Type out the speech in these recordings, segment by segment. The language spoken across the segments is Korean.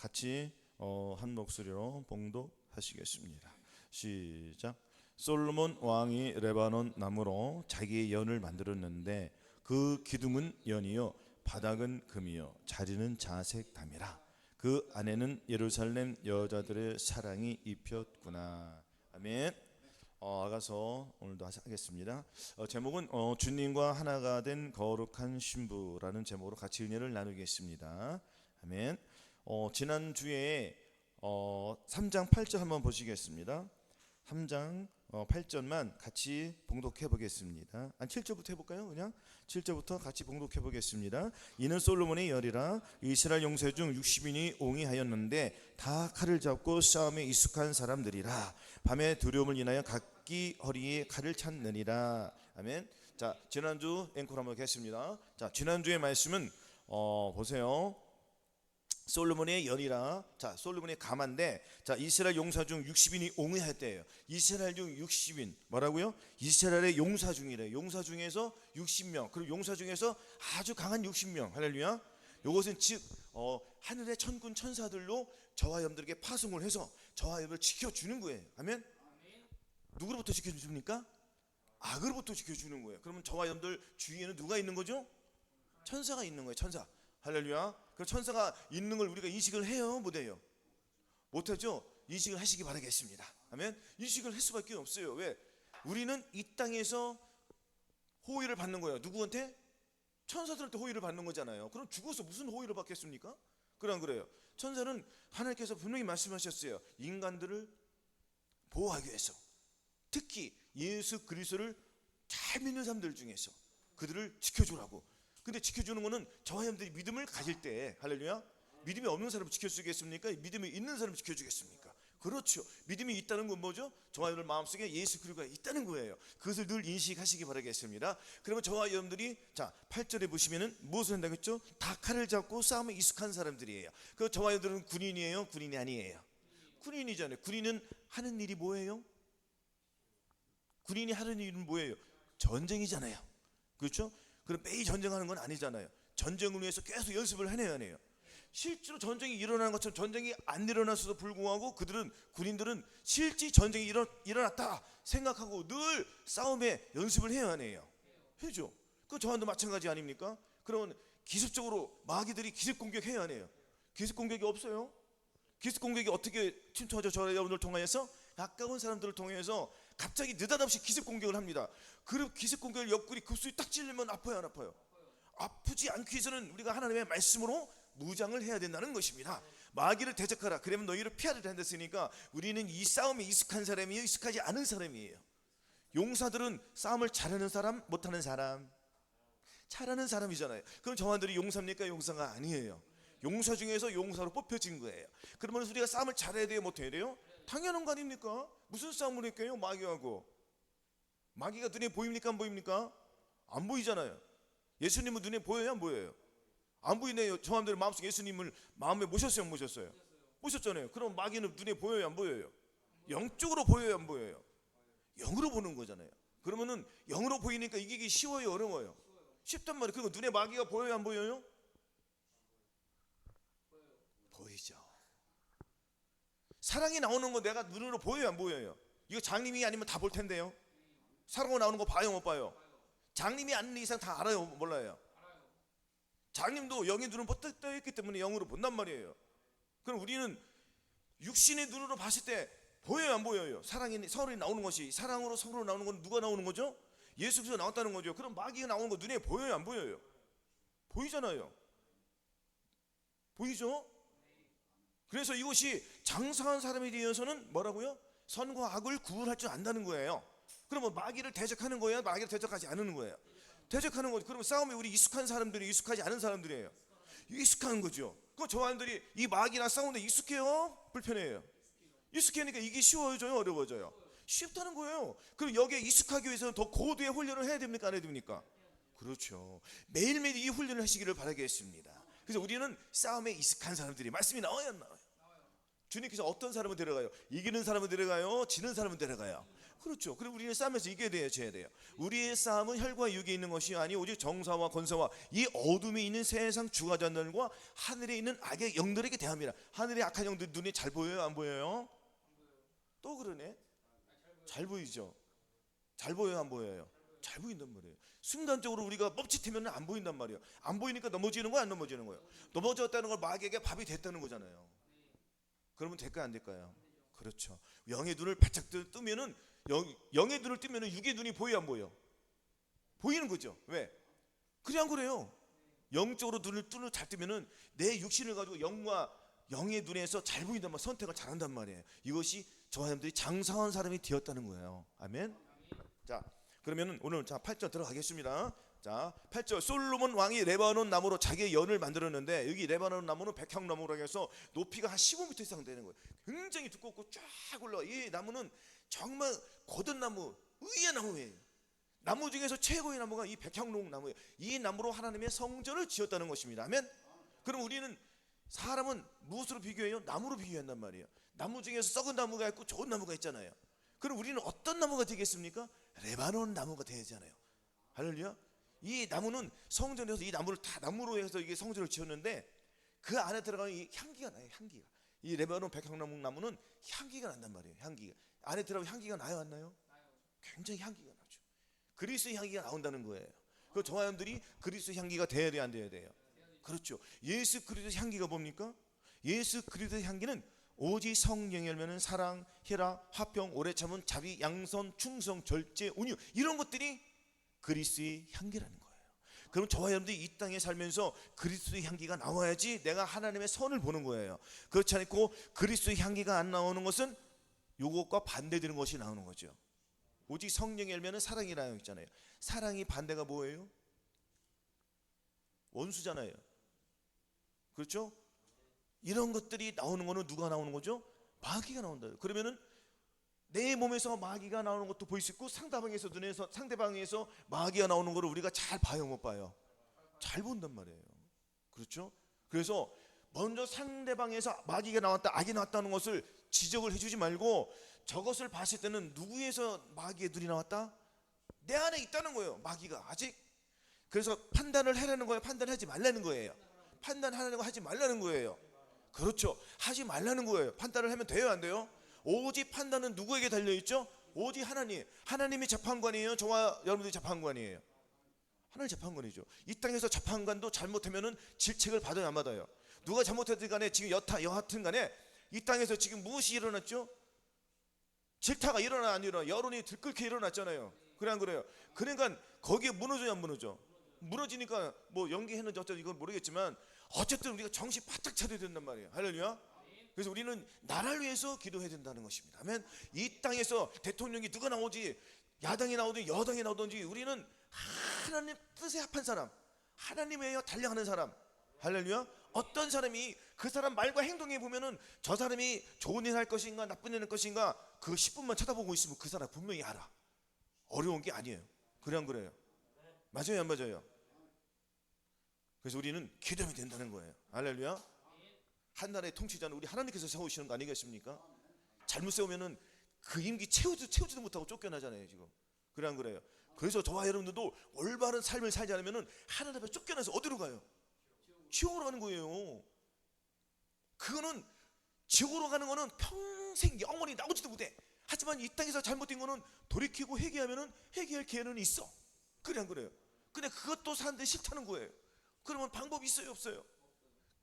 같이 한 목소리로 봉독하시겠습니다. 시작. 솔로몬 왕이 레바논 나무로 자기의 연을 만들었는데 그 기둥은 연이요 바닥은 금이요 자리는 자색 담이라. 그 안에는 예루살렘 여자들의 사랑이 입혔구나. 아멘. 아가서 오늘도 하겠습니다. 제목은 주님과 하나가 된 거룩한 신부라는 제목으로 같이 은혜를 나누겠습니다. 아멘. 지난주에 3장 8절 한번 보시겠습니다. 3장 8절만 같이 봉독해 보겠습니다. 7절부터 해볼까요? 그냥 7절부터 같이 봉독해 보겠습니다. 이는 솔로몬의 열이라 이스라엘 용사 중 60인이 옹이하였는데 다 칼을 잡고 싸움에 익숙한 사람들이라. 밤에 두려움을 인하여 각기 허리에 칼을 찾느니라. 아멘. 자, 지난주 앵콜 한번 하겠습니다. 자, 지난주의 말씀은 보세요. 솔로몬의 연이라. 자, 솔로몬의 가마인데, 자, 이스라엘 용사 중 60인이 옹이했대요. 이스라엘 중 60인 뭐라고요? 이스라엘의 용사 중이래요. 용사 중에서 60명, 그리고 용사 중에서 아주 강한 60명. 할렐루야. 이것은 즉 하늘의 천군 천사들로 저와 여러분들에게 파송을 해서 저와 여러분을 지켜주는 거예요. 아멘. 누구로부터 지켜줍니까? 악으로부터 지켜주는 거예요. 그러면 저와 여러분들 주위에는 누가 있는 거죠? 천사가 있는 거예요. 천사. 할렐루야. 그 천사가 있는 걸 우리가 인식을 해요? 못해요? 못하죠? 인식을 하시기 바라겠습니다. 아멘. 인식을 할 수밖에 없어요. 왜? 우리는 이 땅에서 호의를 받는 거예요. 누구한테? 천사들한테 호의를 받는 거잖아요. 그럼 죽어서 무슨 호의를 받겠습니까? 그래 안 그래요? 천사는 하나님께서 분명히 말씀하셨어요. 인간들을 보호하기 위해서, 특히 예수 그리스도를 잘 믿는 사람들 중에서 그들을 지켜주라고. 근데 지켜주는 거는 저와 여러분들이 믿음을 가질 때, 할렐루야. 믿음이 없는 사람을 지켜주겠습니까? 믿음이 있는 사람을 지켜주겠습니까? 그렇죠. 믿음이 있다는 건 뭐죠? 저와 여러분들 마음속에 예수 그리스도가 있다는 거예요. 그것을 늘 인식하시기 바라겠습니다. 그러면 저와 여러분들이, 자, 8절에 보시면은 무엇을 한다고 했죠? 다 칼을 잡고 싸움에 익숙한 사람들이에요. 그 저와 여러분들은 군인이에요? 군인이 아니에요? 군인이잖아요. 군인은 하는 일이 뭐예요? 군인이 하는 일은 뭐예요? 전쟁이잖아요. 그렇죠? 그럼 매일 전쟁하는 건 아니잖아요. 전쟁을 위해서 계속 연습을 해내야 해요. 실제로 전쟁이 일어나는 것처럼 전쟁이 안 일어났어도 불구하고 그들은, 군인들은 실제 전쟁이 일어났다 생각하고 늘 싸움에 연습을 해야 하네요. 해죠. 그 저한도 마찬가지 아닙니까? 그러면 기습적으로 마귀들이 기습 공격해야 하네요. 기습 공격이 없어요. 기습 공격이 어떻게 침투하죠? 저 여러분들 통하여서 가까운 사람들을 통해서 갑자기 느닷없이 기습 공격을 합니다. 그 기습 공격을 옆구리 급수에 딱 찔리면 아파요, 안 아파요? 아프지 않기 위해서는 우리가 하나님의 말씀으로 무장을 해야 된다는 것입니다. 마귀를 대적하라. 그러면 너희를 피하리라 했으니까 우리는 이 싸움에 익숙한 사람이에요, 익숙하지 않은 사람이에요? 용사들은 싸움을 잘하는 사람, 못하는 사람? 잘하는 사람이잖아요. 그럼 저한들이 용사입니까? 용사가 아니에요. 용사 중에서 용사로 뽑혀진 거예요. 그러면 우리가 싸움을 잘해야 돼요, 못해야 돼요? 당연한 거 아닙니까? 무슨 싸움을 할까요? 마귀하고. 마귀가 눈에 보입니까? 안 보입니까? 안 보이잖아요. 예수님은 눈에 보여요? 안 보여요? 안 보이네요. 저 사람들 마음속에 예수님을 마음에 모셨어요? 안 모셨어요? 모셨잖아요. 그럼 마귀는 눈에 보여요? 안 보여요? 영적으로 보여요? 안 보여요? 영으로 보는 거잖아요. 그러면은 영으로 보이니까 이기기 쉬워요? 어려워요? 쉽단 말이에요. 그리고 눈에 마귀가 보여요? 안 보여요? 보이죠. 사랑이 나오는 거 내가 눈으로 보여요? 안 보여요? 이거 장님이 아니면 다 볼 텐데요. 사랑으로 나오는 거 봐요? 못 봐요? 장님이 아는 이상 다 알아요? 몰라요? 장님도 영의 눈은 떠 있기 때문에 영으로 본단 말이에요. 그럼 우리는 육신의 눈으로 봤을 때 보여요? 안 보여요? 사랑이 서로 나오는 것이, 사랑으로 서로 나오는 건 누가 나오는 거죠? 예수 그리스도 나왔다는 거죠. 그럼 마귀가 나오는 거 눈에 보여요? 안 보여요? 보이잖아요. 보이죠? 그래서 이것이 장사한 사람에 대해서는 뭐라고요? 선과 악을 구분할 줄 안다는 거예요. 그러면 마귀를 대적하는 거예요? 마귀를 대적하지 않는 거예요? 대적하는 거죠. 그러면 싸움에 우리 익숙한 사람들이 익숙하지 않은 사람들이에요. 익숙한 거죠. 그 저한들이 이 마귀랑 싸우는데 익숙해요? 불편해요? 익숙하니까 이게 쉬워져요? 어려워져요? 쉽다는 거예요. 그럼 여기에 익숙하기 위해서는 더 고도의 훈련을 해야 됩니까? 안 해야 됩니까? 그렇죠. 매일매일 이 훈련을 하시기를 바라겠습니다. 그래서 우리는 싸움에 익숙한 사람들이, 말씀이 나와요, 안 나와요? 주님께서 어떤 사람을 데려가요? 이기는 사람을 데려가요? 지는 사람을 데려가요? 그렇죠. 그리고 우리는 싸움에서 이겨야 돼요, 져야 돼요. 우리의 싸움은 혈과 육에 있는 것이 아니 오직 정사와 권세와 이 어둠에 있는 세상 주관자들과 하늘에 있는 악의 영들에게 대함이라. 하늘의 악한 영들 눈에 잘 보여요, 안 보여요? 또 그러네. 잘 보이죠. 잘 보여요, 안 보여요? 잘 보인단 말이에요. 순간적으로 우리가 멈칫하면 안 보인단 말이에요. 안 보이니까 넘어지는 거야, 안 넘어지는 거예요? 넘어졌다는 걸 마귀에게 밥이 됐다는 거잖아요. 그러면 될까요, 안 될까요? 그렇죠. 영의 눈을 바짝 뜨면은 영의 눈을 뜨면은 육의 눈이 보여, 안 보여? 보이는 거죠. 왜? 그래, 안 그래요? 영적으로 눈을 잘 뜨면은 내 육신을 가지고 영과 영의 눈에서 잘 보인단 말, 선택을 잘한단 말이에요. 이것이 저와 여러분들이 장사한 사람이 되었다는 거예요. 아멘. 자, 그러면은 오늘 자 8절 들어가겠습니다. 자, 8절. 솔로몬 왕이 레바논 나무로 자기의 연을 만들었는데, 여기 레바논 나무는 백향나무라고 해서 높이가 한 15m 이상 되는 거예요. 굉장히 두껍고 쫙 올라와. 이 나무는 정말 고든 나무, 의의 나무예요. 나무 중에서 최고의 나무가 이 백향록 나무예요. 이 나무로 하나님의 성전을 지었다는 것입니다. 아멘. 그럼 우리는 사람은 무엇으로 비교해요? 나무로 비교한단 말이에요. 나무 중에서 썩은 나무가 있고 좋은 나무가 있잖아요. 그럼 우리는 어떤 나무가 되겠습니까? 레바논 나무가 되잖아요. 할렐루야. 이 나무는 성전에서 이 나무를 다 나무로 해서 이게 성전을 지었는데, 그 안에 들어가는 이 향기가 나요. 향기가. 이 레바논 백향나무 나무는 향기가 난단 말이에요. 향기가 안에 들어가면 향기가 나요, 안 나요? 굉장히 향기가 나죠. 그리스도의 향기가 나온다는 거예요. 그 저와 여러분들이 그리스도의 향기가 돼야 돼요, 안 돼야 돼요? 그렇죠. 예수 그리스도의 향기가 뭡니까? 예수 그리스도의 향기는 오직 성령이 열매는 사랑, 희락, 화평, 오래 참은, 자비, 양선, 충성, 절제, 온유, 이런 것들이 그리스도의 향기라는 거예요. 그럼 저와 여러분들이 이 땅에 살면서 그리스도의 향기가 나와야지 내가 하나님의 선을 보는 거예요. 그렇지 않고 그리스도의 향기가 안 나오는 것은 요것과 반대되는 것이 나오는 거죠. 오직 성령이 열매는 사랑이라고 했잖아요. 사랑이 반대가 뭐예요? 원수잖아요. 그렇죠? 이런 것들이 나오는 거는 누가 나오는 거죠? 마귀가 나온다. 그러면은 내 몸에서 마귀가 나오는 것도 보일 수 있고, 상대방에서 눈에서 상대방에서 마귀가 나오는 거를 우리가 잘 봐요, 못 봐요? 잘 본단 말이에요. 그렇죠? 그래서 먼저 상대방에서 마귀가 나왔다, 악이 나왔다는 것을 지적을 해주지 말고, 저것을 봤을 때는 누구에서 마귀의 눈이 나왔다? 내 안에 있다는 거예요, 마귀가 아직. 그래서 판단을 하라는 거예요, 판단하지 말라는 거예요. 판단하라는 거 하지 말라는 거예요. 그렇죠. 하지 말라는 거예요. 판단을 하면 돼요, 안 돼요? 오직 판단은 누구에게 달려있죠? 오직 하나님. 하나님이 재판관이에요, 저와 여러분들이 재판관이에요? 하나님 재판관이죠. 이 땅에서 재판관도 잘못하면은 질책을 받아요, 안 받아요? 누가 잘못했든 간에 지금 여하튼 간에 이 땅에서 지금 무엇이 일어났죠? 질타가 일어나 안 일어나? 여론이 들끓게 일어났잖아요. 그래 안 그래요? 그러니까 거기에 무너져요, 안 무너져? 무너지니까 뭐 연기했는지 어쩌지 이건 모르겠지만 어쨌든 우리가 정신 바짝 차려야 된단 말이에요. 할렐루야. 그래서 우리는 나라를 위해서 기도해야 된다는 것입니다. 아멘. 이 땅에서 대통령이 누가 나오지, 야당이 나오든지 여당이 나오든지, 우리는 하나님 뜻에 합한 사람, 하나님에 의해 달려가는 사람. 할렐루야. 어떤 사람이 그 사람 말과 행동에 보면은 저 사람이 좋은 일 할 것인가 나쁜 일 할 것인가 그 10분만 쳐다보고 있으면 그 사람 분명히 알아. 어려운 게 아니에요. 그래 안 그래요? 맞아요, 안 맞아요? 그래서 우리는 기도하면 된다는 거예요. 할렐루야. 한 나라의 통치자는 우리 하나님께서 세우시는 거 아니겠습니까? 잘못 세우면은 그 임기 채우지도 못하고 쫓겨나잖아요, 지금. 그래 안 그래요? 그래서 저와 여러분들도 올바른 삶을 살지 않으면은 하나님 앞에 쫓겨나서 어디로 가요? 지옥으로 가는 거예요. 그거는 지옥으로 가는 거는 평생 영원히 나오지도 못해. 하지만 이 땅에서 잘못된 거는 돌이키고 회개하면은 회개할 기회는 있어. 그래 안 그래요? 근데 그것도 사람들이 싫다는 거예요. 그러면 방법이 있어요, 없어요?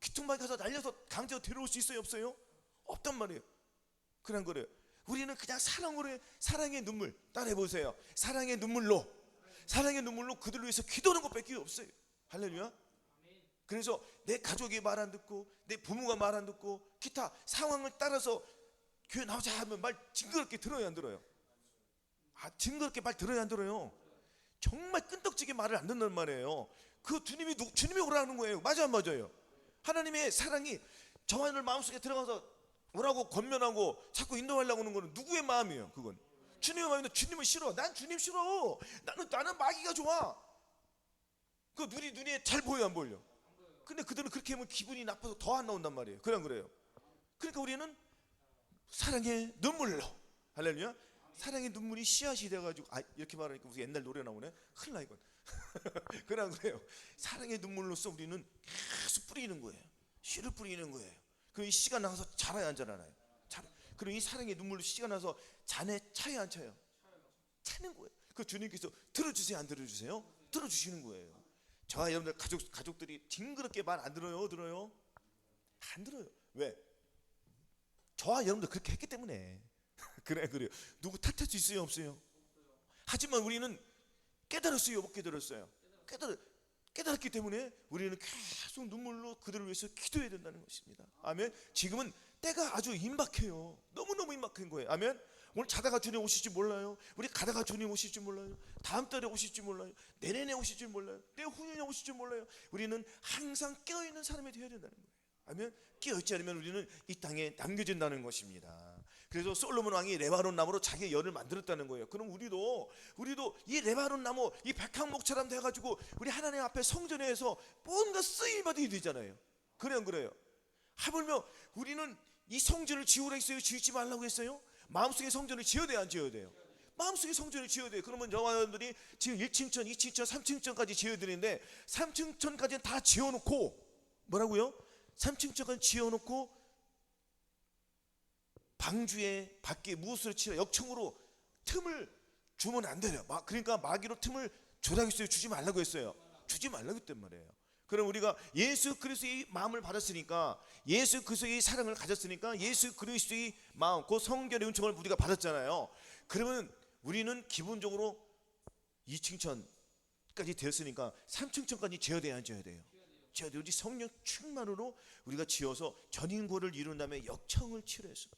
귀퉁마에 가서 날려서 강제로 데려올 수 있어요, 없어요? 없단 말이에요. 그래 안 그래요? 우리는 그냥 사랑으로 사랑의 눈물 따라해 보세요. 사랑의 눈물로 그들을 위해서 기도하는 것밖에 없어요. 할렐루야. 그래서 내 가족이 말 안 듣고 내 부모가 말 안 듣고 기타 상황을 따라서 교회 나오자 하면 말 징그럽게 들어요, 안 들어요? 징그럽게 말 들어요, 안 들어요? 정말 끈떡지게 말을 안 듣는 말이에요. 그 주님이 오라는 거예요. 맞아요, 안 맞아요? 하나님의 사랑이 저와 여러분 마음속에 들어가서 오라고 권면하고 자꾸 인도하려고 하는 거는 누구의 마음이에요? 그건 주님의 마음인데 주님은 싫어. 난 주님 싫어. 나는 마귀가 좋아. 그 눈에 잘 보여, 안 보여? 근데 그들은 그렇게 하면 기분이 나빠서 더 안 나온단 말이에요. 그래 안 그래요? 그러니까 우리는 사랑의 눈물로. 할렐루야. 사랑의 눈물이 씨앗이 돼가지고, 이렇게 말하니까 무슨 옛날 노래 나오네. 큰일 나 이건. 그냥 그래요. 사랑의 눈물로써 우리는 계속 뿌리는 거예요. 씨를 뿌리는 거예요. 그 씨가 나서 자라야 안 자라나요? 그리고 이 사랑의 눈물로 씨가 나서 잔에 차요 안 차요? 차는 거예요. 그 주님께서 들어주세요 안 들어주세요? 들어주시는 거예요. 저와 여러분들 가족들이 징그럽게 말 안 들어요? 들어요? 안 들어요. 왜? 저와 여러분들 그렇게 했기 때문에. 그래요. 누구 탓할 수 있어요 없어요? 하지만 우리는 깨달았어요 못 깨달았어요? 깨달았기 때문에 우리는 계속 눈물로 그들을 위해서 기도해야 된다는 것입니다. 아멘. 지금은 때가 아주 임박해요. 너무너무 임박한 거예요. 아멘. 오늘 자다가 주님 오실지 몰라요. 우리 가다가 주님 오실지 몰라요. 다음 달에 오실지 몰라요. 내년에 오실지 몰라요. 내후년에 오실지 몰라요. 우리는 항상 깨어있는 사람이 되어야 된다는 거예요. 아멘. 깨어있지 않으면 우리는 이 땅에 남겨진다는 것입니다. 그래서 솔로몬 왕이 레바논 나무로 자기의 연을 만들었다는 거예요. 그럼 우리도 이 레바논 나무, 이 백향목처럼 돼가지고 우리 하나님 앞에 성전에서 뭔가 쓰임 받아야 되잖아요. 그래요. 하물며 우리는 이 성전을 지으라 했어요? 지으지 말라고 했어요? 마음속에 성전을 지어야 돼요? 안 지어야 돼요? 마음속에 성전을 지어야 돼요. 그러면 저와 여러분들이 지금 1층천, 2층천, 3층천까지 지어야 되는데 3층천까지는 다 지어놓고 뭐라고요? 3층천까지 지어놓고 방주에 밖에 무엇으로 치라 역청으로 틈을 주면 안 돼요. 그러니까 마귀로 틈을 주라고 했어요? 주지 말라고 했어요? 주지 말라고 했단 말이에요. 그럼 우리가 예수 그리스도의 마음을 받았으니까, 예수 그리스도의 사랑을 가졌으니까, 예수 그리스도의 마음, 그 성결의 은총을 우리가 받았잖아요. 그러면 우리는 기본적으로 2층천까지 되었으니까 3층천까지 지어야 돼요 안 지어야 돼요? 지어야 돼요. 우리 성령 충만으로 우리가 지어서 전인고를 이룬 다음에 역청을 치러서,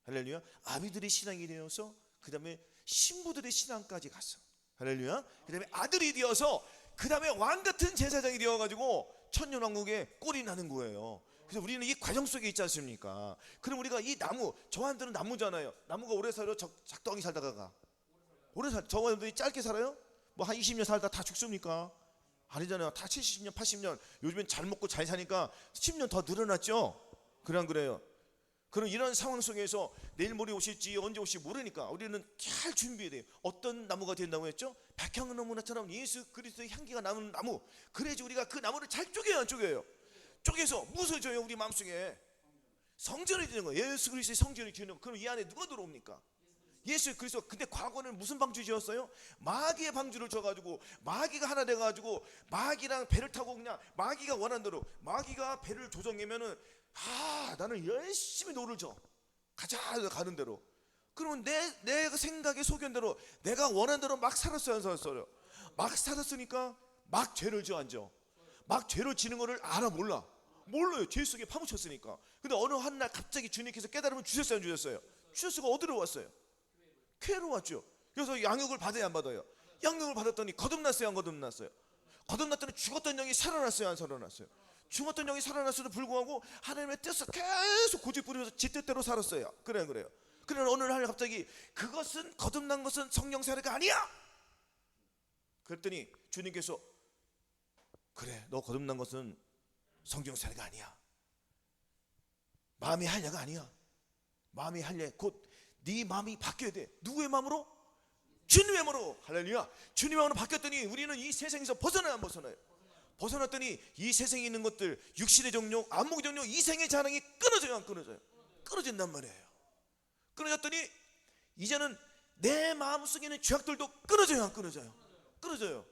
할렐루야, 아비들의 신앙이 되어서 그 다음에 신부들의 신앙까지 갔어. 할렐루야. 그 다음에 아들이 되어서 그 다음에 왕같은 제사장이 되어가지고 천년왕국에 꼴이 나는 거예요. 그래서 우리는 이 과정 속에 있지 않습니까? 그럼 우리가 이 나무, 저한테는 나무잖아요. 나무가 오래 살아요? 작동이 살다가 오래 살, 저한테는 짧게 살아요? 뭐 한 20년 살다 다 죽습니까? 아니잖아요. 다 70년 80년. 요즘엔 잘 먹고 잘 사니까 10년 더 늘어났죠. 그래요. 그럼 이런 상황 속에서 내일 모레 오실지 언제 오실지 모르니까 우리는 잘 준비해야 돼요. 어떤 나무가 된다고 했죠? 백향나무처럼 예수 그리스도의 향기가 나는 나무. 그래야지 우리가 그 나무를 잘 쪼개요 안 쪼개요? 쪼개서 무엇을 줘요? 우리 마음속에 성전이 되는 거예요. 예수 그리스도의 성전이 되는 거예요. 그럼 이 안에 누가 들어옵니까? 예수 그리스도. 근데 과거는 무슨 방주 지었어요? 마귀의 방주를 져가지고 마귀가 하나 돼가지고 마귀랑 배를 타고 그냥 마귀가 원하는 대로, 마귀가 배를 조정하면은 나는 열심히 노를 져 가자 가는 대로. 그러면 내 생각의 소견대로 내가 원하는 대로 막 살았어요 안 살았어요? 막 살았으니까 막 죄를 지어 안 지어? 막 죄를 지는 거를 알아 몰라? 몰라요. 죄 속에 파묻혔으니까. 근데 어느 한날 갑자기 주님께서 깨달으면 주셨어요 안 주셨어요? 주셨어가 어디로 왔어요? 쾌로 왔죠. 그래서 양육을 받아야 안 받아요? 양육을 받았더니 거듭났어요 안 거듭났어요? 거듭났더니 죽었던 영이 살아났어요 안 살아났어요? 죽었던 영이 살아났어도 불구하고 하나님의 뜻을 계속 고집부리면서 지 뜻대로 살았어요. 그래요. 그러나 어느 날 갑자기 그것은, 거듭난 것은 성령 세례가 아니야. 그랬더니 주님께서 그래, 너 거듭난 것은 성령 세례가 아니야. 마음의 할례가 아니야. 마음의 할례, 곧 네 마음이 바뀌어야 돼. 누구의 마음으로? 주님의 마음으로. 할렐루야. 주님의 마음으로 바뀌었더니 우리는 이 세상에서 벗어나요 안 벗어나요? 벗어났더니 이 세상에 있는 것들, 육신의 정욕, 안목의 정욕, 이생의 자랑이 끊어져요 안 끊어져요? 끊어진단 말이에요. 끊어졌더니 이제는 내 마음속에는 죄악들도 끊어져요 안 끊어져요? 끊어져요.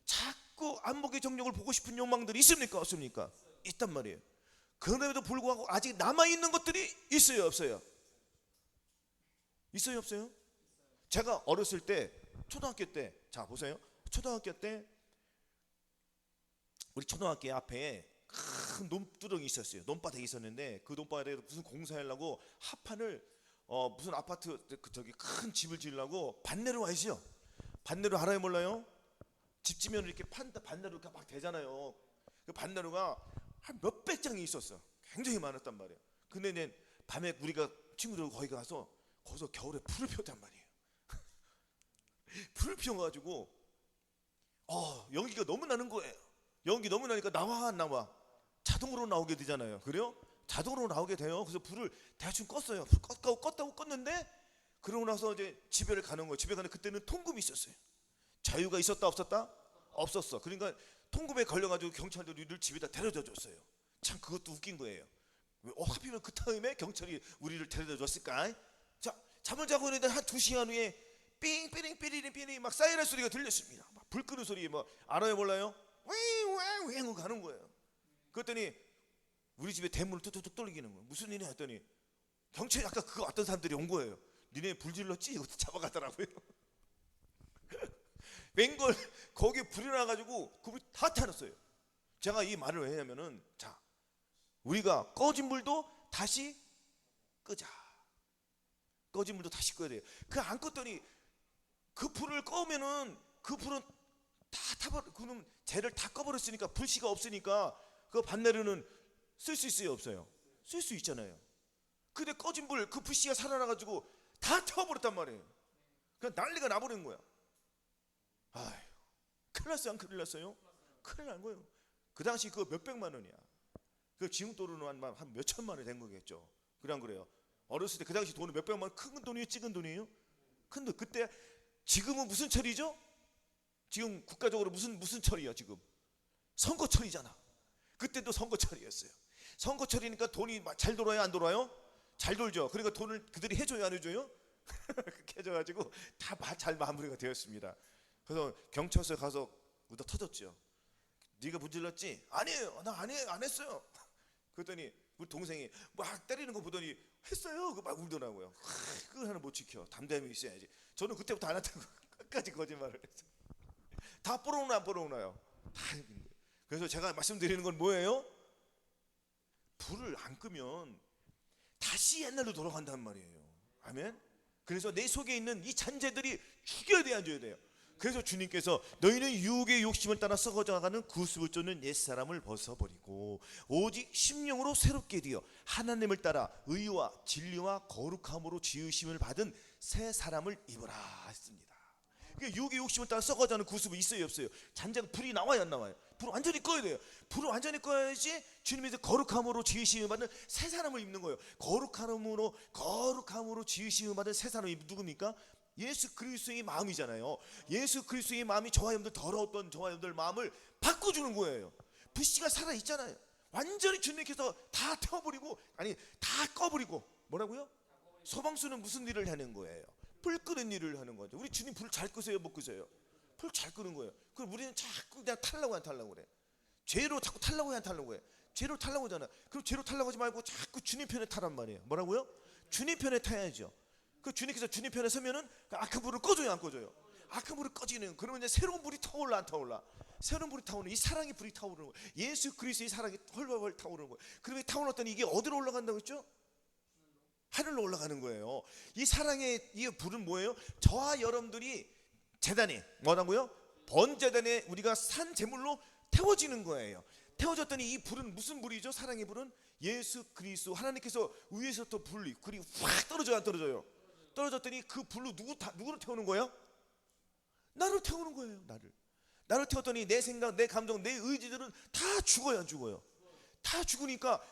자꾸 안목의 정욕을 보고 싶은 욕망들이 있습니까 없습니까? 있단 말이에요. 그럼에도 불구하고 아직 남아있는 것들이 있어요 없어요? 있어요 없어요? 제가 어렸을 때, 초등학교 때, 자 보세요. 초등학교 때 우리 초등학교 앞에 큰 논두렁이 있었어요. 논바닥이 있었는데 그 논바닥에 무슨 공사하려고 합판을 무슨 아파트 저기 큰 집을 지으려고 반내로 와있어요. 반내로 알아요 몰라요? 집 지면 이렇게 반내로가 막 되잖아요. 그 반내로가 한 몇백 장이 있었어. 굉장히 많았단 말이에요. 근데 이제 밤에 우리가 친구들 거기 가서 거기서 겨울에 풀을 피웠단 말이에요. 풀을 피워가지고 연기가 너무 나는 거예요. 연기 너무 나니까 나와 안 나와? 자동으로 나오게 되잖아요. 그래요? 자동으로 나오게 돼요. 그래서 불을 대충 껐어요. 불 껐다고 껐는데 그러고 나서 이제 집에 가는 거예요. 집에 가는 그때는 통금이 있었어요. 자유가 있었다 없었다? 없었어. 그러니까 통금에 걸려가지고 경찰들이 우리를 집에다 데려다 줬어요. 참 그것도 웃긴 거예요. 하필이면 그 타임에 경찰이 우리를 데려다 줬을까? 자, 잠을 자고 있는데 한 2시간 후에 삥 막 사이렌 소리가 들렸습니다. 막 불 끄는 소리 뭐 알아요 몰라요? 윙 가는 거예요. 그랬더니 우리 집에 대문을 뚝뚝뚝 뚫리기는 거예요. 무슨 일이냐 했더니 경찰이 아까 그거 왔던 사람들이 온 거예요. 니네 불 질렀지? 이것도 잡아가더라고요. 웬걸 거기에 불이 나가지고 그 불이 다 타놨어요. 제가 이 말을 왜 하냐면은 자, 우리가 꺼진 불도 다시 끄자. 꺼진 불도 다시 꺼야 돼요. 그 안 껐더니 그 불을 꺼면은 그 불은 다 타버려. 그놈 쟤를 다 꺼버렸으니까 불씨가 없으니까 그 반내로는 쓸 수 있어요 없어요? 쓸 수 있잖아요. 근데 꺼진 불 그 불씨가 살아나가지고 다 태워버렸단 말이에요. 그냥 난리가 나버린 거야. 아휴, 큰일 났어요 안 큰일 났어요? 큰일 난 거예요. 그 당시 그거 몇백만 원이야. 그 지금 돈으로는 한 몇천만 원이 된 거겠죠. 그래 안 그래요? 어렸을 때 그 당시 돈은 몇백만 원 큰 돈이에요 작은 돈이에요? 큰 돈. 그때 지금은 무슨 철이죠? 지금 국가적으로 무슨 철이야 지금? 선거철이잖아. 그때도 선거철이었어요. 선거철이니까 돈이 잘 돌아요 안 돌아요? 잘 돌죠. 그러니까 돈을 그들이 해줘요 안 해줘요? 그렇게 해줘가지고 다 잘 마무리가 되었습니다. 그래서 경찰서에 가서 우다 터졌죠. 네가 문질렀지? 아니에요. 나 아니에요. 안 했어요. 그랬더니 우리 동생이 막 때리는 거 보더니 했어요. 그 막 울더라고요. 그걸 하나 못 지켜. 담대함이 있어야지. 저는 그때부터 안 했다고 끝까지 거짓말을 했어요. 다 뽀로우나 안 뽀로우나요? 다 이긴 거예요. 그래서 제가 말씀드리는 건 뭐예요? 불을 안 끄면 다시 옛날로 돌아간단 말이에요. 아멘. 그래서 내 속에 있는 이 잔재들이 죽여야 돼 안 죽여야 돼요? 그래서 주님께서 너희는 유혹의 욕심을 따라 썩어져가는 구습을 쫓는 옛사람을 벗어버리고 오직 심령으로 새롭게 되어 하나님을 따라 의와 진리와 거룩함으로 지으심을 받은 새 사람을 입으라 했습니다. 유혹의 욕심을 따라 썩어져가는 구습이 있어요 없어요? 잔재가 불이 나와요 안 나와요? 불을 완전히 꺼야 돼요. 불을 완전히 꺼야지 주님께서 거룩함으로 지으심을 받은 새 사람을 입는 거예요. 거룩함으로 지으심을 받은 새 사람이 누굽니까? 예수 그리스도의 마음이잖아요. 예수 그리스도의 마음이 저와 여러분들 더러웠던 저와 여러분들 마음을 바꿔주는 거예요. 불씨가 살아있잖아요. 완전히 주님께서 다 태워버리고 아니 다 꺼버리고 뭐라고요? 소방수는 무슨 일을 하는 거예요? 불 끄는 일을 하는 거죠. 우리 주님 불 잘 끄세요 못 끄세요? 불 잘 끄는 거예요. 그럼 우리는 자꾸 그냥 타려고 안 타려고 그래. 죄로 자꾸 타려고 안 타려고 해. 죄로 타려고 하잖아. 그럼 죄로 타려고 하지 말고 자꾸 주님 편에 타란 말이에요. 뭐라고요? 주님 편에 타야죠. 그 주님께서 주님 편에 서면은 악한 불을 꺼줘요 안 꺼줘요? 악한 불을 꺼지는. 그러면 이제 새로운 불이 타올라 안 타올라? 새로운 불이 타오르는 이 사랑의 불이 타오르는 거예요. 예수 그리스도의 사랑이 헐벌 타오르는 거예요. 그러면 타올랐더니 이게 어디로 올라간다고 했죠? 하늘로 올라가는 거예요. 이 사랑의 이 불은 뭐예요? 저와 여러분들이 제단에 뭐라고요? 번제단에 우리가 산 제물로 태워지는 거예요. 태워졌더니 이 불은 무슨 불이죠? 사랑의 불은 예수 그리스도 하나님께서 위에서부터 불이 확 떨어져요 안 떨어져요? 떨어졌더니 그 불로 누구를 태우는 거예요? 나를 태우는 거예요. 나를 태웠더니 내 생각, 내 감정, 내 의지들은 다 죽어요 안 죽어요? 다 죽으니까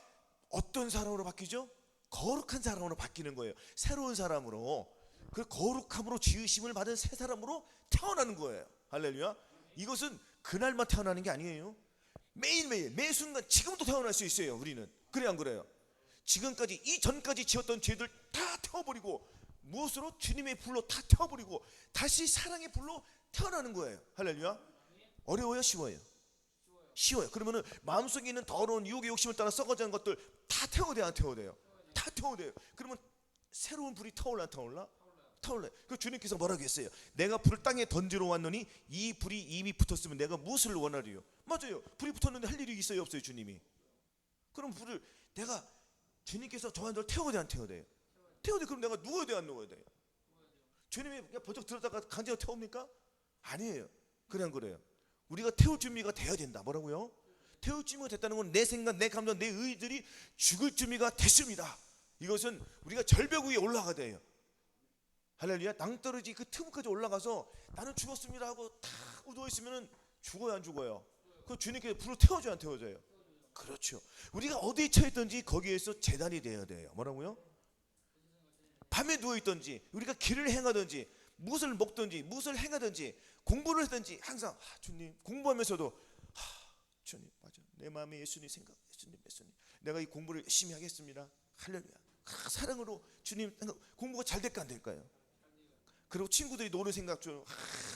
어떤 사람으로 바뀌죠? 거룩한 사람으로 바뀌는 거예요. 새로운 사람으로. 그 거룩함으로 지으심을 받은 새 사람으로 태어나는 거예요. 할렐루야. 이것은 그날만 태어나는 게 아니에요. 매일매일 매 순간 지금도 태어날 수 있어요. 우리는. 그래 안 그래요? 지금까지 이전까지 지었던 죄들 다 태워버리고 무엇으로? 주님의 불로 다 태워버리고 다시 사랑의 불로 태어나는 거예요. 할렐루야. 어려워요 쉬워요? 쉬워요. 그러면은 마음속에 있는 더러운 유혹의 욕심을 따라 썩어지는 것들 다 태워야 돼요 안 태워야 돼요? 다 태워야 돼요. 그러면 새로운 불이 타올라 안 타올라? 타올라요. 그 주님께서 뭐라고 했어요? 내가 불을 땅에 던지러 왔노니 이 불이 이미 붙었으면 내가 무엇을 원하리요? 맞아요. 불이 붙었는데 할 일이 있어요 없어요 주님이? 그럼 불을 내가 주님께서 저한테 태워야 돼 안 태워야 돼요? 태워야 돼. 그럼 내가 누워야 돼 안 누워야 돼요? 주님이 그냥 버쩍 들었다가 간제가 태웁니까? 아니에요. 그래 안 그래요? 우리가 태울 준비가 돼야 된다. 뭐라고요? 태울 준비가 됐다는 건 내 생각, 내 감정, 내 의들이 죽을 준비가 됐습니다. 이것은 우리가 절벽 위에 올라가야 돼요. 할렐루야. 낭떠러지 그 틈까지 올라가서 나는 죽었습니다 하고 탁 누워있으면 죽어요 안 죽어요? 그 주님께서 불을 태워줘요 안 태워줘요? 그렇죠. 우리가 어디에 처했든지 거기에서 재단이 되어야 돼요. 뭐라고요? 밤에 누워있든지 우리가 길을 행하든지 무엇을 먹든지 무엇을 행하든지 공부를 하든지 항상 주님, 공부하면서도 주님 맞아, 내 마음에 예수님 생각, 예수님 내가 이 공부를 열심히 하겠습니다. 할렐루야. 사랑으로 주님 생각, 공부가 잘 될까 안 될까요? 그리고 친구들이 노는 생각 중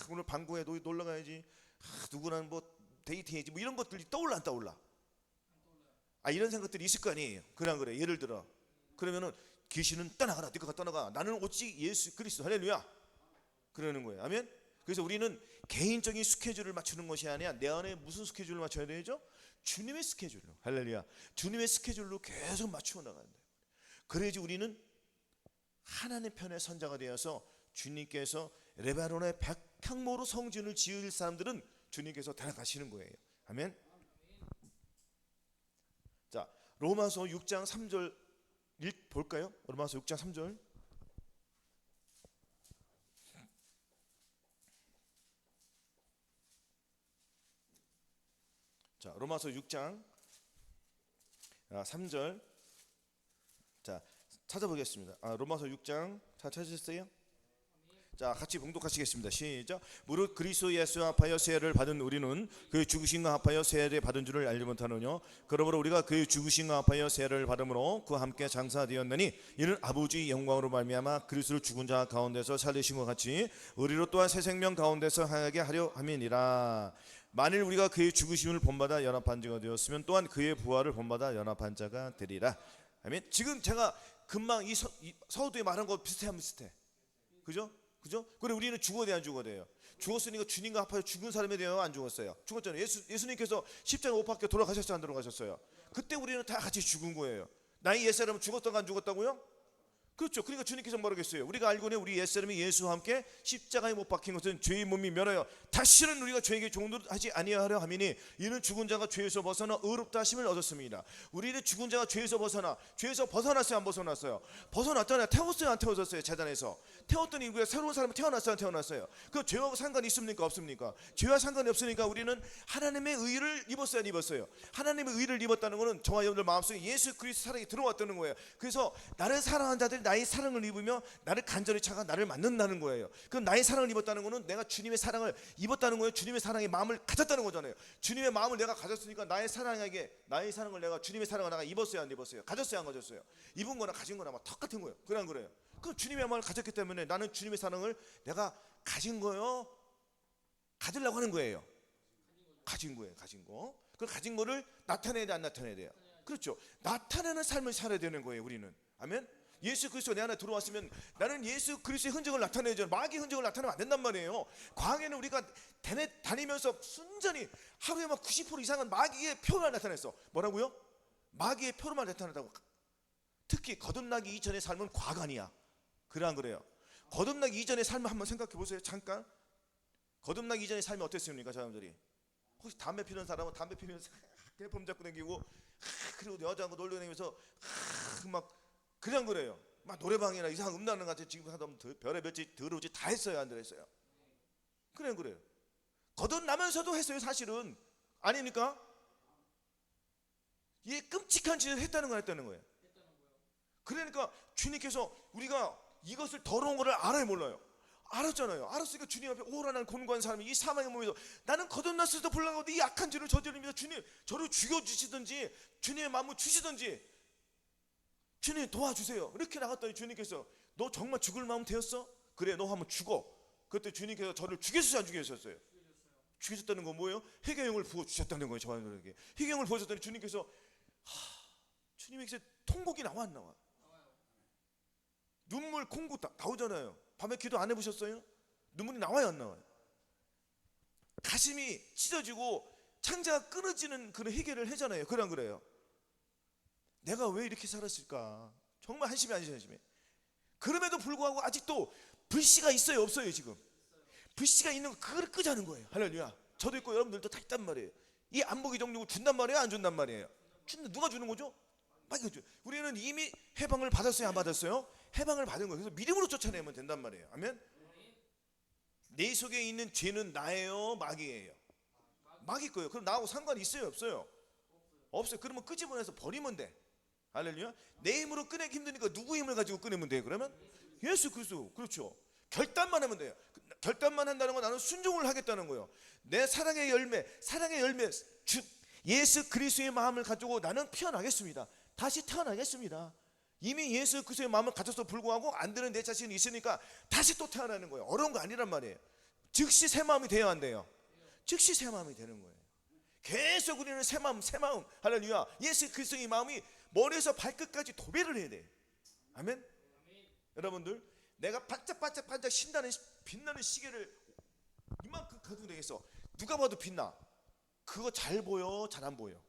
오늘 방구에 놀러 가야지, 누구랑 뭐 데이트해야지, 뭐 이런 것들이 떠올라 안 떠올라? 이런 생각들이 있을 거 아니에요. 그래 예를 들어 그러면은 귀신은 떠나가라, 네가 떠나가, 나는 오직 예수 그리스도, 할렐루야, 그러는 거예요. 아멘. 그래서 우리는 개인적인 스케줄을 맞추는 것이 아니라 내 안에 무슨 스케줄을 맞춰야 되죠? 주님의 스케줄로, 할렐루야, 주님의 스케줄로 계속 맞추어 나간다. 그래야지 우리는 하나님 편의 선자가 되어서 주님께서 레바논의 백향모로 성전을 지을 사람들은 주님께서 데려가시는 거예요. 아멘. 자, 로마서 6장 3절 볼까요? 로마서 6장 3절. 자, 로마서 6장 3절. 자, 찾아보겠습니다. 로마서 6장 다 찾으셨어요? 자, 같이 봉독하시겠습니다. 시작. 무릇 그리스도 예수와 합하여 세례를 받은 우리는 그의 죽으심과 합하여 세례를 받은 줄을 알지 못하느뇨. 그러므로 우리가 그의 죽으심과 합하여 세례를 받음으로 그와 함께 장사되었느니 이는 아버지의 영광으로 말미암아 그리스도를 죽은 자 가운데서 살리신 것 같이 우리로 또한 새 생명 가운데서 하게 하려 함이니라. 만일 우리가 그의 죽으심을 본받아 연합한 자가 되었으면 또한 그의 부활을 본받아 연합한 자가 되리라. 아멘. 지금 제가 금방 이 서두에 말한 거 비슷하면 비슷해. 그죠? 그래, 우리는 죽어야 돼, 안 죽어야 돼요? 죽었으니까 주님과 합하여 죽은 사람에 대하여 안 죽었어요? 죽었잖아요. 예수님께서 십자가 못 박혀 돌아가셨어요, 안 돌아가셨어요? 그때 우리는 다 같이 죽은 거예요. 나의 옛사람은 죽었다가 안 죽었다고요? 그렇죠. 그러니까 주님께서 뭐라겠어요? 우리가 알고 있는 우리 옛사람이 예수와 함께 십자가에 못 박힌 것은 죄의 몸이 면하여 다시는 우리가 죄에게 종노릇하지 아니하려 함이니 이는 죽은 자가 죄에서 벗어나 의롭다 하심을 얻었습니다. 우리는 죽은 자가 죄에서 벗어났어요, 안 벗어났어요? 벗어났잖아요. 태웠어요, 안 태워졌어요? 재단에서 태웠더니 우리가 새로운 사람이 태어났어요, 안 태어났어요? 그 죄와 상관이 있습니까, 없습니까? 죄와 상관이 없으니까 우리는 하나님의 의를 입었어요, 안 입었어요? 하나님의 의를 입었다는 것은 저와 여러분들 마음속에 예수 그리스도 사랑이 들어왔다는 거예요. 그래서 나를 사랑하는 자들이 나의 사랑을 입으며 나를 간절히 찾아 나를 만난다는 거예요. 그럼 나의 사랑을 입었다는 것은 내가 주님의 사랑을 입었다는 거예요. 주님의 사랑의 마음을 가졌다는 거잖아요. 주님의 마음을 내가 가졌으니까 나의 사랑을 내가 주님의 사랑을 내가 입었어요, 안 입었어요? 가졌어요, 안 가졌어요? 입은 거나 가진 거나 막 똑같은 거예요. 그래, 안 그래요? 그럼 주님의 마음을 가졌기 때문에 나는 주님의 사랑을 내가 가진 거요, 가지려고 하는 거예요. 가진 거예요, 가진 거. 그 가진 거를 나타내야 돼, 안 나타내야 돼요? 그렇죠. 나타내는 삶을 살아야 되는 거예요, 우리는. 아멘. 예수 그리스도 내 안에 들어왔으면 나는 예수 그리스도의 흔적을 나타내죠. 마귀의 흔적을 나타내면 안 된단 말이에요. 광야는 우리가 다니면서 순전히 하루에 막 90% 이상은 마귀의 표를 나타냈어. 뭐라고요? 마귀의 표로만 나타낸다고. 특히 거듭나기 이전의 삶은 과간이야. 그래, 안 그래요? 거듭나기 이전의 삶을 한번 생각해 보세요. 잠깐. 거듭나기 이전의 삶이 어땠습니까, 사람들이? 혹시 담배 피는 사람은 담배 피면서 대폼 잡고 다니고, 그리고 여자하고 놀러 다니면서 막 그냥 그래요. 막 노래방이나 이상한 음란한 같이 지금 하다 보면 별의 별짓 더러우지 다 했어요, 안 그랬어요? 그래요. 거듭나면서도 했어요, 사실은. 아닙니까? 이 끔찍한 짓을 했다는 거예요. 그러니까 주님께서 우리가 이것을 더러운 거를 알아요, 몰라요? 알았잖아요. 알았으니까 주님 앞에 오라는 곤고한 사람이 이 사망의 몸에서 나는 거듭났을지도 불구하고 이 악한 죄를 저지르면서 주님 저를 죽여주시든지 주님의 마음을 주시든지 주님 도와주세요. 이렇게 나갔더니 주님께서 너 정말 죽을 마음 되었어? 그래, 너 한번 죽어. 그때 주님께서 저를 죽여주셨어요, 안 죽여주셨어요? 죽여주셨다는 건 뭐예요? 해경을 부어주셨다는 거예요, 저한테. 해경을 부어주셨더니 주님께서 주님에게서 통곡이 나와, 안 나와? 눈물 콩고 나오잖아요. 밤에 기도 안 해보셨어요? 눈물이 나와요, 안 나와요? 가슴이 찢어지고 창자가 끊어지는 그런 해결을 하잖아요. 그래, 안 그래요? 내가 왜 이렇게 살았을까? 정말 한심해. 그럼에도 불구하고 아직도 불씨가 있어요, 없어요? 지금 불씨가 있는 거 그걸 끄자는 거예요. 할렐루야. 저도 있고 여러분들도 다 있단 말이에요. 이 안목의 정력을 준단 말이에요, 안 준단 말이에요? 누가 주는 거죠? 우리는 이미 해방을 받았어요, 안 받았어요? 해방을 받은 거예요. 그래서 믿음으로 쫓아내면 된단 말이에요. 아멘. 내 속에 있는 죄는 나예요, 마귀예요? 마귀 거예요. 그럼 나하고 상관이 있어요, 없어요? 없어요. 그러면 끄집어내서 버리면 돼. 할렐루야. 내 힘으로 꺼내기 힘드니까 누구 힘을 가지고 꺼내면 돼? 그러면 예수 그리스도. 그렇죠. 결단만 하면 돼요. 결단만 한다는 건 나는 순종을 하겠다는 거예요. 내 사랑의 열매 예수 그리스도의 마음을 가지고 나는 피어나겠습니다. 다시 태어나겠습니다. 이미 예수 그리스도의 마음을 가져서 불구하고 안 되는 내 자신이 있으니까 다시 또 태어나는 거예요. 어려운 거 아니란 말이에요. 즉시 새 마음이 돼야 한대요. 즉시 새 마음이 되는 거예요. 계속 우리는 새 마음 할렐루야. 예수 그리스도의 마음이 머리에서 발끝까지 도배를 해야 돼. 아멘. 여러분들, 내가 반짝반짝 신다는 빛나는 시계를 이만큼 가지고 되겠어. 누가 봐도 빛나. 그거 잘 보여, 잘 안 보여?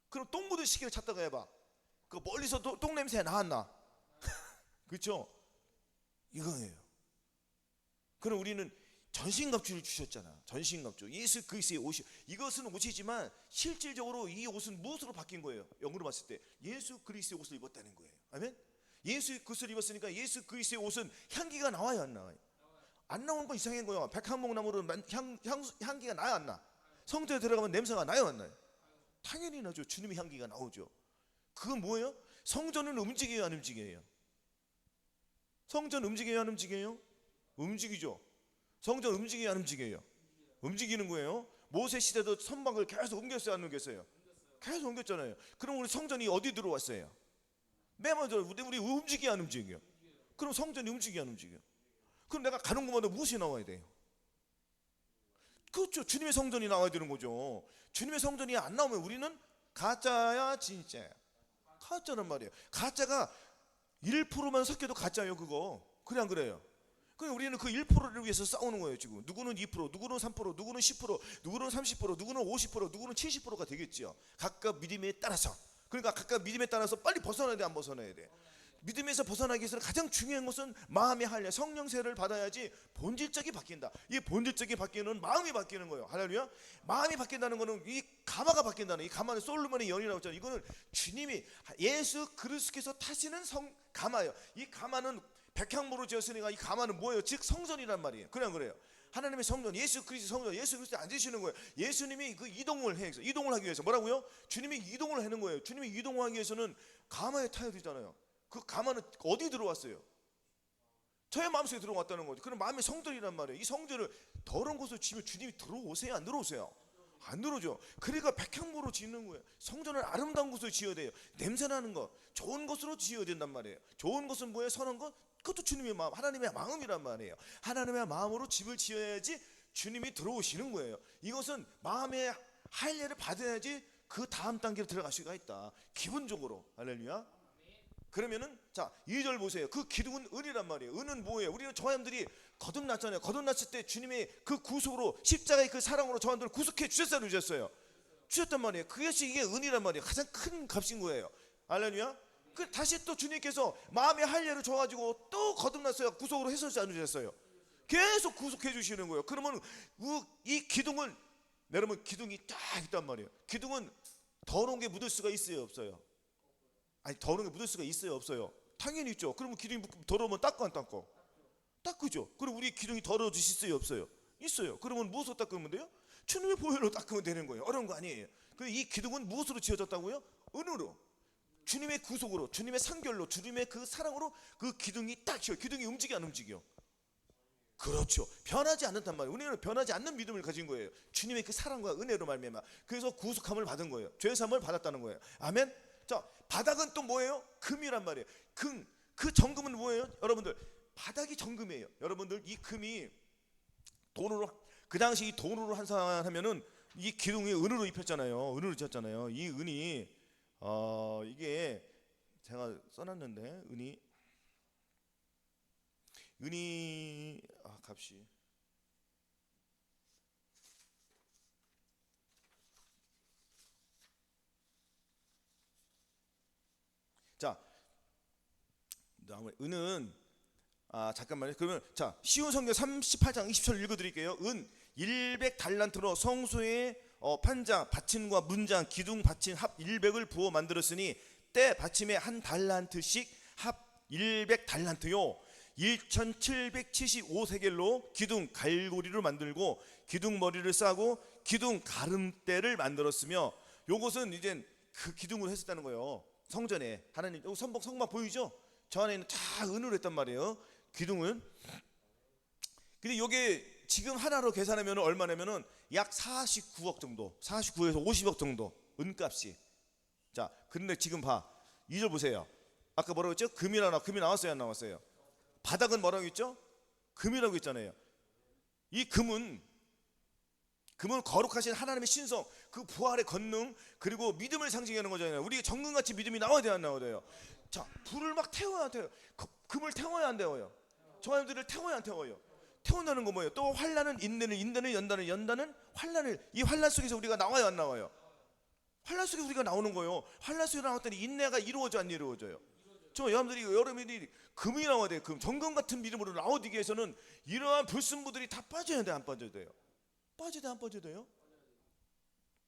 그럼 똥 묻은 시계를 찾다가 해봐. 그 멀리서 똥 냄새 나왔나? 그렇죠? 이거예요. 그럼 우리는 전신갑주를 주셨잖아. 전신갑주. 예수 그리스도의 옷이, 이것은 옷이지만 실질적으로 이 옷은 무엇으로 바뀐 거예요? 영으로 봤을 때 예수 그리스도의 옷을 입었다는 거예요. 아멘. 예수 그리스도를 입었으니까 예수 그리스도의 옷은 향기가 나와요, 안 나와요? 안 나오는 건 이상한 거예요. 백향목나무로 향기가 나요, 안 나? 성전에 들어가면 냄새가 나요, 안 나요? 당연히 나죠. 주님의 향기가 나오죠. 그건 뭐예요? 성전은 움직여요, 안 움직여요? 성전 움직여요, 안 움직여요? 움직이죠. 성전 움직여요, 안 움직여요? 움직이는 거예요. 모세 시대도 선박을 계속 옮겼어요, 안 옮겼어요? 계속 옮겼잖아요. 그럼 우리 성전이 어디 들어왔어요? 맨 먼저 우리 움직여요, 안 움직여요? 그럼 성전이 움직여요, 안 움직여요? 그럼 내가 가는 곳마다 무엇이 나와야 돼요? 그렇죠. 주님의 성전이 나와야 되는 거죠. 주님의 성전이 안 나오면 우리는 가짜야 진짜야? 가짜란 말이에요. 가짜가 1%만 섞여도 가짜예요. 그거 그래 안 그래요? 그럼 우리는 그 1%를 위해서 싸우는 거예요. 지금 누구는 2%, 누구는 3%, 누구는 10%, 누구는 30%, 누구는 50%, 누구는 70%가 되겠죠. 각각 믿음에 따라서. 그러니까 각각 믿음에 따라서 빨리 벗어나야 돼, 안 벗어나야 돼? 믿음에서 벗어나기 위해서는 가장 중요한 것은 마음의 할례, 성령세를 받아야지 본질적이 바뀐다. 이 본질적이 바뀌는 마음이 바뀌는 거예요. 할렐루야. 마음이 바뀐다는 거는 이 가마가 바뀐다는, 이 가마는 솔로몬의 연이라고 했잖아요. 이거는 주님이 예수 그리스도께서 타시는 가마예요. 이 가마는 백향모로 지었으니까 이 가마는 뭐예요? 즉 성전이란 말이에요. 그냥 그래요. 하나님의 성전, 예수 그리스도 성전, 예수 그리스도에 앉으시는 거예요. 예수님이 그 이동을 하기 위해서 뭐라고요? 주님이 이동을 하는 거예요. 주님이 이동하기 위해서는 가마에 타야 되잖아요. 그 가마는 어디 들어왔어요? 저의 마음속에 들어왔다는 거죠. 그럼 마음의 성전이란 말이에요. 이 성전을 더러운 곳으로 지면 주님이 들어오세요, 안 들어오세요? 안 들어오죠. 그러니까 백향모로 짓는 거예요. 성전을 아름다운 곳으로 지어야 돼요. 냄새나는 거, 좋은 곳으로 지어야 된단 말이에요. 좋은 곳은 뭐예요? 선한 것? 그것도 주님의 마음, 하나님의 마음이란 말이에요. 하나님의 마음으로 집을 지어야지 주님이 들어오시는 거예요. 이것은 마음의 할례를 받아야지 그 다음 단계로 들어갈 수가 있다. 기본적으로. 할렐루야. 그러면은 자 2절 보세요. 그 기둥은 은이란 말이에요. 은은 뭐예요? 우리는 저 사람들이 거듭났잖아요. 거듭났을 때 주님의 그 구속으로, 십자가의 그 사랑으로 저 사람들을 구속해 주셨어요, 주셨어요? 주셨단 말이에요. 그것이 이게 은이란 말이에요. 가장 큰 값인 거예요. 할렐루야. 그 다시 또 주님께서 마음의 할례를 줘가지고 또 거듭났어요. 구속으로 해서지 않으셨어요? 계속 구속해 주시는 거예요. 그러면 이 기둥은, 여러분, 기둥이 딱 있단 말이에요. 기둥은 더러운 게 묻을 수가 있어요, 없어요? 아니, 더러운 게 묻을 수가 있어요, 없어요? 당연히 있죠. 그러면 기둥이 더러우면 닦고 안 닦고? 닦으죠. 그럼 우리 기둥이 더러워질 수 있어요, 없어요? 있어요. 그러면 무엇으로 닦으면 돼요? 주님의 보혈로 닦으면 되는 거예요. 어려운 거 아니에요. 이 기둥은 무엇으로 지어졌다고요? 은으로, 주님의 구속으로, 주님의 상결로, 주님의 그 사랑으로 그 기둥이 딱 지어. 기둥이 움직여, 안 움직여? 그렇죠. 변하지 않는단 말이에요. 우리는 변하지 않는 믿음을 가진 거예요. 주님의 그 사랑과 은혜로 말미암아. 그래서 구속함을 받은 거예요. 죄사함을 받았다는 거예요. 아멘. 자, 바닥은 또 뭐예요? 금이란 말이에요. 금, 그 정금은 뭐예요? 여러분들, 바닥이 정금이에요. 여러분들, 이 금이 돈으로, 그 당시 이 돈으로 환산하면은 이 기둥이 은으로 입혔잖아요. 은으로 지었잖아요. 이 은이 이게 제가 써놨는데 은이 값이 자, 은은 잠깐만요. 그러면 자, 쉬운 성경 38장 20절 읽어드릴게요. 은 100달란트로 성소의 판장, 받침과 문장, 기둥 받침 합 100을 부어 만들었으니 때 받침에 한 달란트씩 합 100달란트요 1775세겔로 기둥 갈고리를 만들고 기둥 머리를 싸고 기둥 가름대를 만들었으며, 요것은 이제 그 기둥을 했었다는 거예요. 성전에 하나님 여기 성막 보이죠? 저 안에는 다 은으로 했단 말이에요. 기둥은. 근데 요게 지금 하나로 계산하면 얼마냐면은 약 49억 정도, 49에서 50억 정도 은값이. 자, 근데 지금 봐. 2절 보세요. 아까 뭐라고 했죠? 금이 나왔어요, 안 나왔어요? 바닥은 뭐라고 했죠? 금이라고 했잖아요. 이 금은 거룩하신 하나님의 신성, 그 부활의 권능, 그리고 믿음을 상징하는 거잖아요. 우리가 정금같이 믿음이 나와야 돼요, 안 나와야 돼요? 자, 불을 막 태워야 돼요. 금을 태워야 안 태워요? 저하들을 태워야 안 태워요? 태운다는 거 뭐예요? 또 환난은 인내는 연단은 환난을, 이 환난 속에서 우리가 나와요, 안 나와요? 환난 속에서 우리가 나오는 거예요. 환난 속에 나왔더니 인내가 이루어져 안 이루어져요? 여러분들이 금이 나와야 돼요. 정금 같은 믿음으로 나오기 위해서는 이러한 불순부들이 다 빠져야 돼, 안 빠져야 돼요? 빠져야 돼, 안 빠져야 돼요?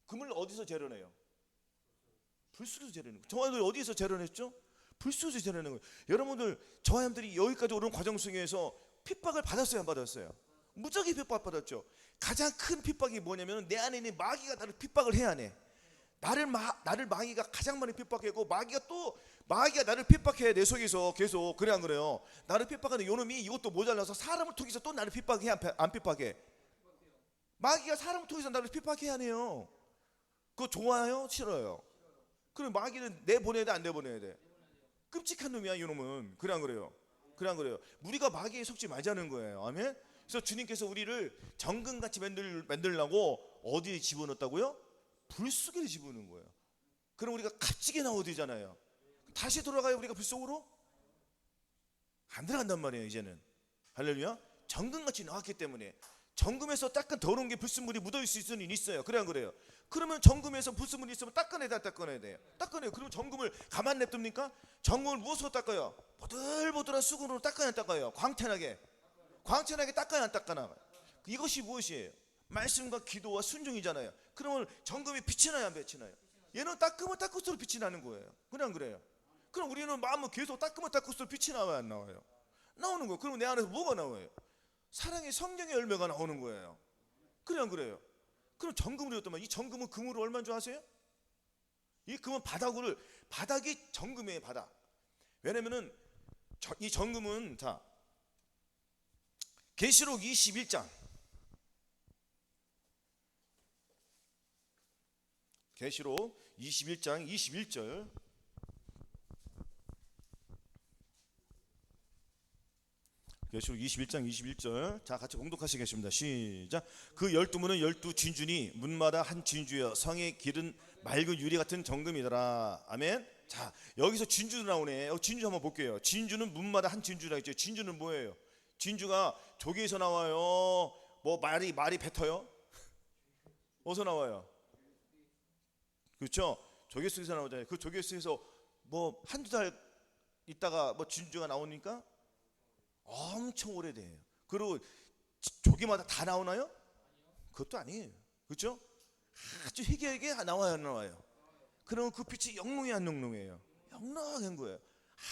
금을 어디서 재련해요? 불 속에서 재련해요. 저하들 어디서 재련했죠? 불 속에서 재련하는 거예요. 여러분들 저하들이 여기까지 오는 과정 속에서 핍박을 받았어요, 안 받았어요? 무지하게 핍박 받았죠. 가장 큰 핍박이 뭐냐면 내 안에 있는 마귀가 나를 핍박을 해야 해. 나를 마귀가 가장 많이 핍박하고 마귀가 나를 핍박해. 내 속에서 계속. 그래 안 그래요? 나를 핍박하는 요놈이 이것도 모자라서 사람을 통해서 또 나를 핍박해, 안 핍박해? 마귀가 사람을 통해서 나를 핍박해야 해요. 그거 좋아요? 싫어요? 그럼 마귀는 내보내야 돼, 안 내보내야 돼? 끔찍한 놈이야, 이놈은. 그래 안 그래요? 그래 안 그래요? 우리가 마귀에 속지 말자는 거예요. 아멘? 그래서 주님께서 우리를 정금같이 만들려고 어디에 집어넣었다고요? 불 속에 집어넣는 거예요. 그럼 우리가 값지게 나오야 되잖아요. 다시 돌아가요, 우리가 불 속으로? 안 들어간단 말이에요, 이제는. 할렐루야. 정금같이 나왔기 때문에. 정금에서 약간 더러운 게 불순물이 묻어있을 수는 있어요. 그래 안 그래요? 그러면 정금에서 불순물이 있으면 닦아내야 돼요. 닦아내요. 그리고 정금을 가만 냅둡니까? 정금을 무엇으로 닦아요? 보들보들한 수건으로 닦아요? 광채나게 닦아야 안 닦아나요? 이것이 무엇이에요? 말씀과 기도와 순종이잖아요. 그러면 정금이 빛이 나요, 안 빛이 나요? 얘는 닦으면 닦을수록 빛이 나는 거예요. 그래 안 그래요? 그럼 우리는 마음을 계속 닦으면 닦을수록 빛이 나와요, 안 나와요? 나오는 거예요. 그럼 내 안에서 뭐가 나와요? 사랑의 성령의 열매가 나오는 거예요. 그래 안 그래요? 그럼 정금으로 였더만 이 정금은 금으로 얼마인 줄 아세요? 이 금은 바닥이 정금의 바닥. 왜냐면은 이 정금은 자 계시록 21장 계시록 21장 21절 계시록 21장 21절 자 같이 봉독하시겠습니다. 시작. 그 12문은 12진주니 문마다 한 진주여 성의 길은 맑은 유리 같은 정금이더라. 아멘. 자 여기서 진주 나오네. 진주 한번 볼게요. 진주는 문마다 한 진주라 했죠. 진주는 뭐예요? 진주가 조개에서 나와요? 뭐 말이 뱉어요? 어디서 나와요? 그렇죠? 조개 속에서 나오잖아요. 그 조개 속에서 뭐 한두 달 있다가 뭐 진주가 나오니까 엄청 오래돼요. 그리고 조개마다 다 나오나요? 그것도 아니에요. 그렇죠? 아주 희귀하게 나와요, 안 나와요? 그러면 그 빛이 영롱해, 안 영롱해요? 영롱한 거예요.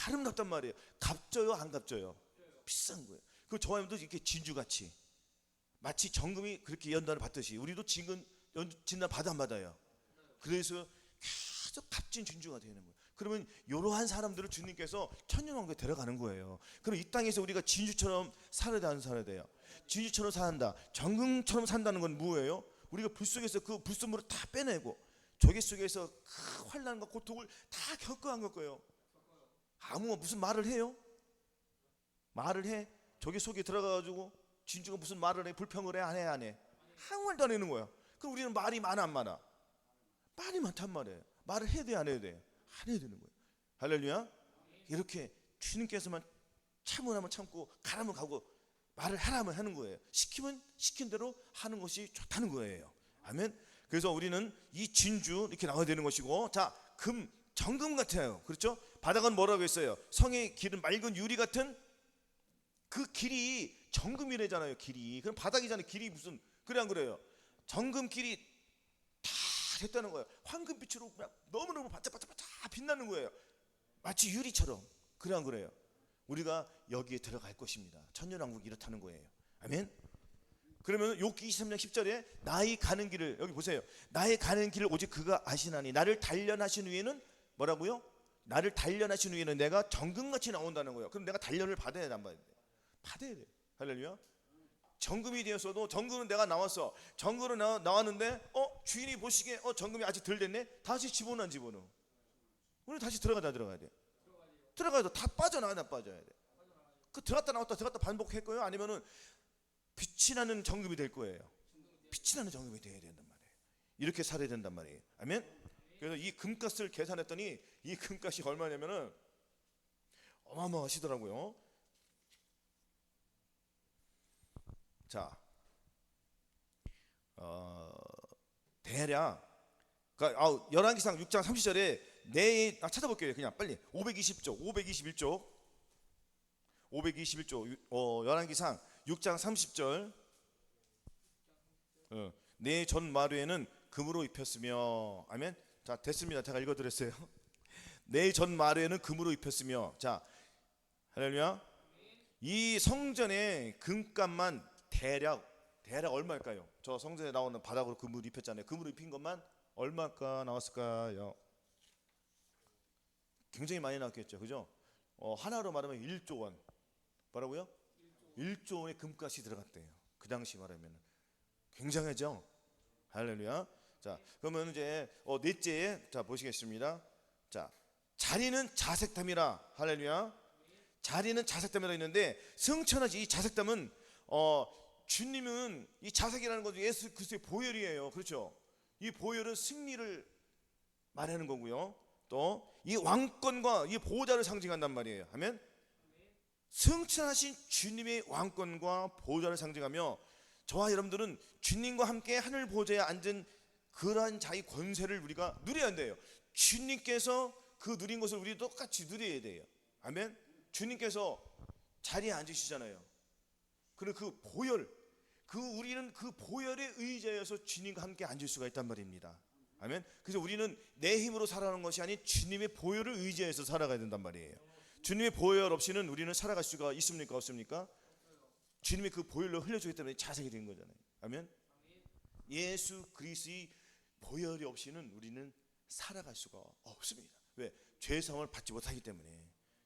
아름답단 말이에요. 값져요, 안 값져요? 비싼 거예요. 그 저하면도 이렇게 진주같이 마치 정금이 그렇게 연단을 받듯이 우리도 진단 받아 안 받아요? 그래서 계속 값진 진주가 되는 거예요. 그러면 이러한 사람들을 주님께서 천년왕국에 데려가는 거예요. 그럼 이 땅에서 우리가 진주처럼 살아야 돼, 안 살아야 돼요? 진주처럼 산다. 정금처럼 산다는 건 뭐예요? 우리가 불 속에서 그 불순물을 다 빼내고 조개 속에서 그 환난과 고통을 다 겪어간 거예요. 무슨 말을 해요? 말을 해? 조개 속에 들어가가지고 진주가 무슨 말을 해? 불평을 해? 안 해? 안 해? 아무 말도 안 하는 거야. 그럼 우리는 말이 많아, 안 많아? 말이 많단 말이에요. 말을 해야 돼, 안 해야 돼? 안 해야 되는 거예요. 할렐루야. 이렇게 주님께서만 참으라면 참고 가라면 가고 말을 하라면 하는 거예요. 시키면 시킨 대로 하는 것이 좋다는 거예요. 아멘. 그래서 우리는 이 진주 이렇게 나와야 되는 것이고, 자, 정금 같아요. 그렇죠? 바닥은 뭐라고 했어요? 성의 길은 맑은 유리 같은 그 길이 정금이래잖아요. 길이. 그럼 바닥이잖아요. 길이 무슨 그래 안 그래요? 정금 길이 다 됐다는 거예요. 황금빛으로 너무너무 반짝반짝 빛나는 거예요. 마치 유리처럼. 그래 안 그래요? 우리가 여기에 들어갈 것입니다. 천년왕국이 이렇다는 거예요. 아멘. 그러면 욥기 23장 10절에 나의 가는 길을, 여기 보세요, 나의 가는 길을 오직 그가 아시나니 나를 단련하신 후에는 뭐라고요? 나를 단련하신 후에는 내가 정금같이 나온다는 거예요. 그럼 내가 단련을 받아야 돼, 안 받아야 돼? 받아야 돼. 할렐루야. 정금이 되었어도, 정금은 내가 나왔어, 정금으로 나왔는데 주인이 보시기에 정금이 아직 덜 됐네, 다시 집어넣어, 안 집어넣어? 우리 다시 들어가야 돼. 들어가야 돼. 다 빠져나와야 돼, 빠져야 돼. 그 들어갔다 나왔다 들어갔다 반복할 거예요? 아니면은 빛이 나는 정금이 될 거예요? 빛이 나는 정금이 되어야 된단 말이에요. 이렇게 살아야 된단 말이에요. 아멘. 그래서 이 금값을 계산했더니 이 금값이 얼마냐면은 어마어마하시더라고요. 자, 대략 열왕기상 6장 30절에 찾아볼게요. 그냥 빨리 521쪽 열왕기상 6장 30절. 내 전 마루에는 금으로 입혔으며, 아멘. 자, 됐습니다. 제가 읽어드렸어요. 내 전 마루에는 금으로 입혔으며. 자, 할렐루야. 이 성전의 금값만 대략 얼마일까요? 저 성전에 나오는 바닥으로 금으로 입혔잖아요. 금으로 입힌 것만 얼마가 나왔을까요? 굉장히 많이 나왔겠죠, 그죠? 하나로 말하면 1조 원. 뭐라고요? 1조 원의 금값이 들어갔대요. 그 당시 말하면 굉장하죠. 할렐루야. 자, 그러면 이제 넷째, 자 보시겠습니다. 자, 자리는 자색담이라. 할렐루야. 자리는 자색담이라 있는데, 승천하지 이 자색담은 주님은 이 자색이라는 것은 예수 그리스도의 보혈이에요. 그렇죠? 이 보혈은 승리를 말하는 거고요. 또 이 왕권과 이 보호자를 상징한단 말이에요. 아멘. 승천하신 주님의 왕권과 보호자를 상징하며, 저와 여러분들은 주님과 함께 하늘 보호자에 앉은 그러한 자의 권세를 우리가 누려야 한대요. 주님께서 그 누린 것을 우리 똑같이 누려야 돼요. 아멘. 주님께서 자리에 앉으시잖아요. 그리고 그 보혈, 우리는 그 보혈에 의지하여서 주님과 함께 앉을 수가 있단 말입니다. 아멘. 그래서 우리는 내 힘으로 살아가는 것이 아닌 주님의 보혈을 의지해서 살아가야 된단 말이에요. 주님의 보혈 없이는 우리는 살아갈 수가 있습니까, 없습니까? 주님의 그 보혈로 흘려주기 때문에 자색이 된 거잖아요. 아멘. 예수 그리스도의 보혈이 없이는 우리는 살아갈 수가 없습니다. 왜? 죄사함을 받지 못하기 때문에.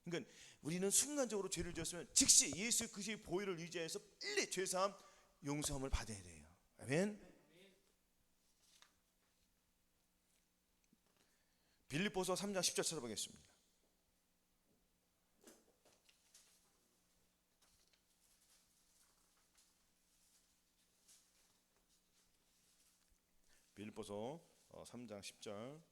그러니까 우리는 순간적으로 죄를 지었으면 즉시 예수 그리스도의 보혈을 의지해서 빨리 죄사함, 용서함을 받아야 돼요. 아멘. 빌립보서 3장 10절 찾아보겠습니다. 빌립보서 3장 10절.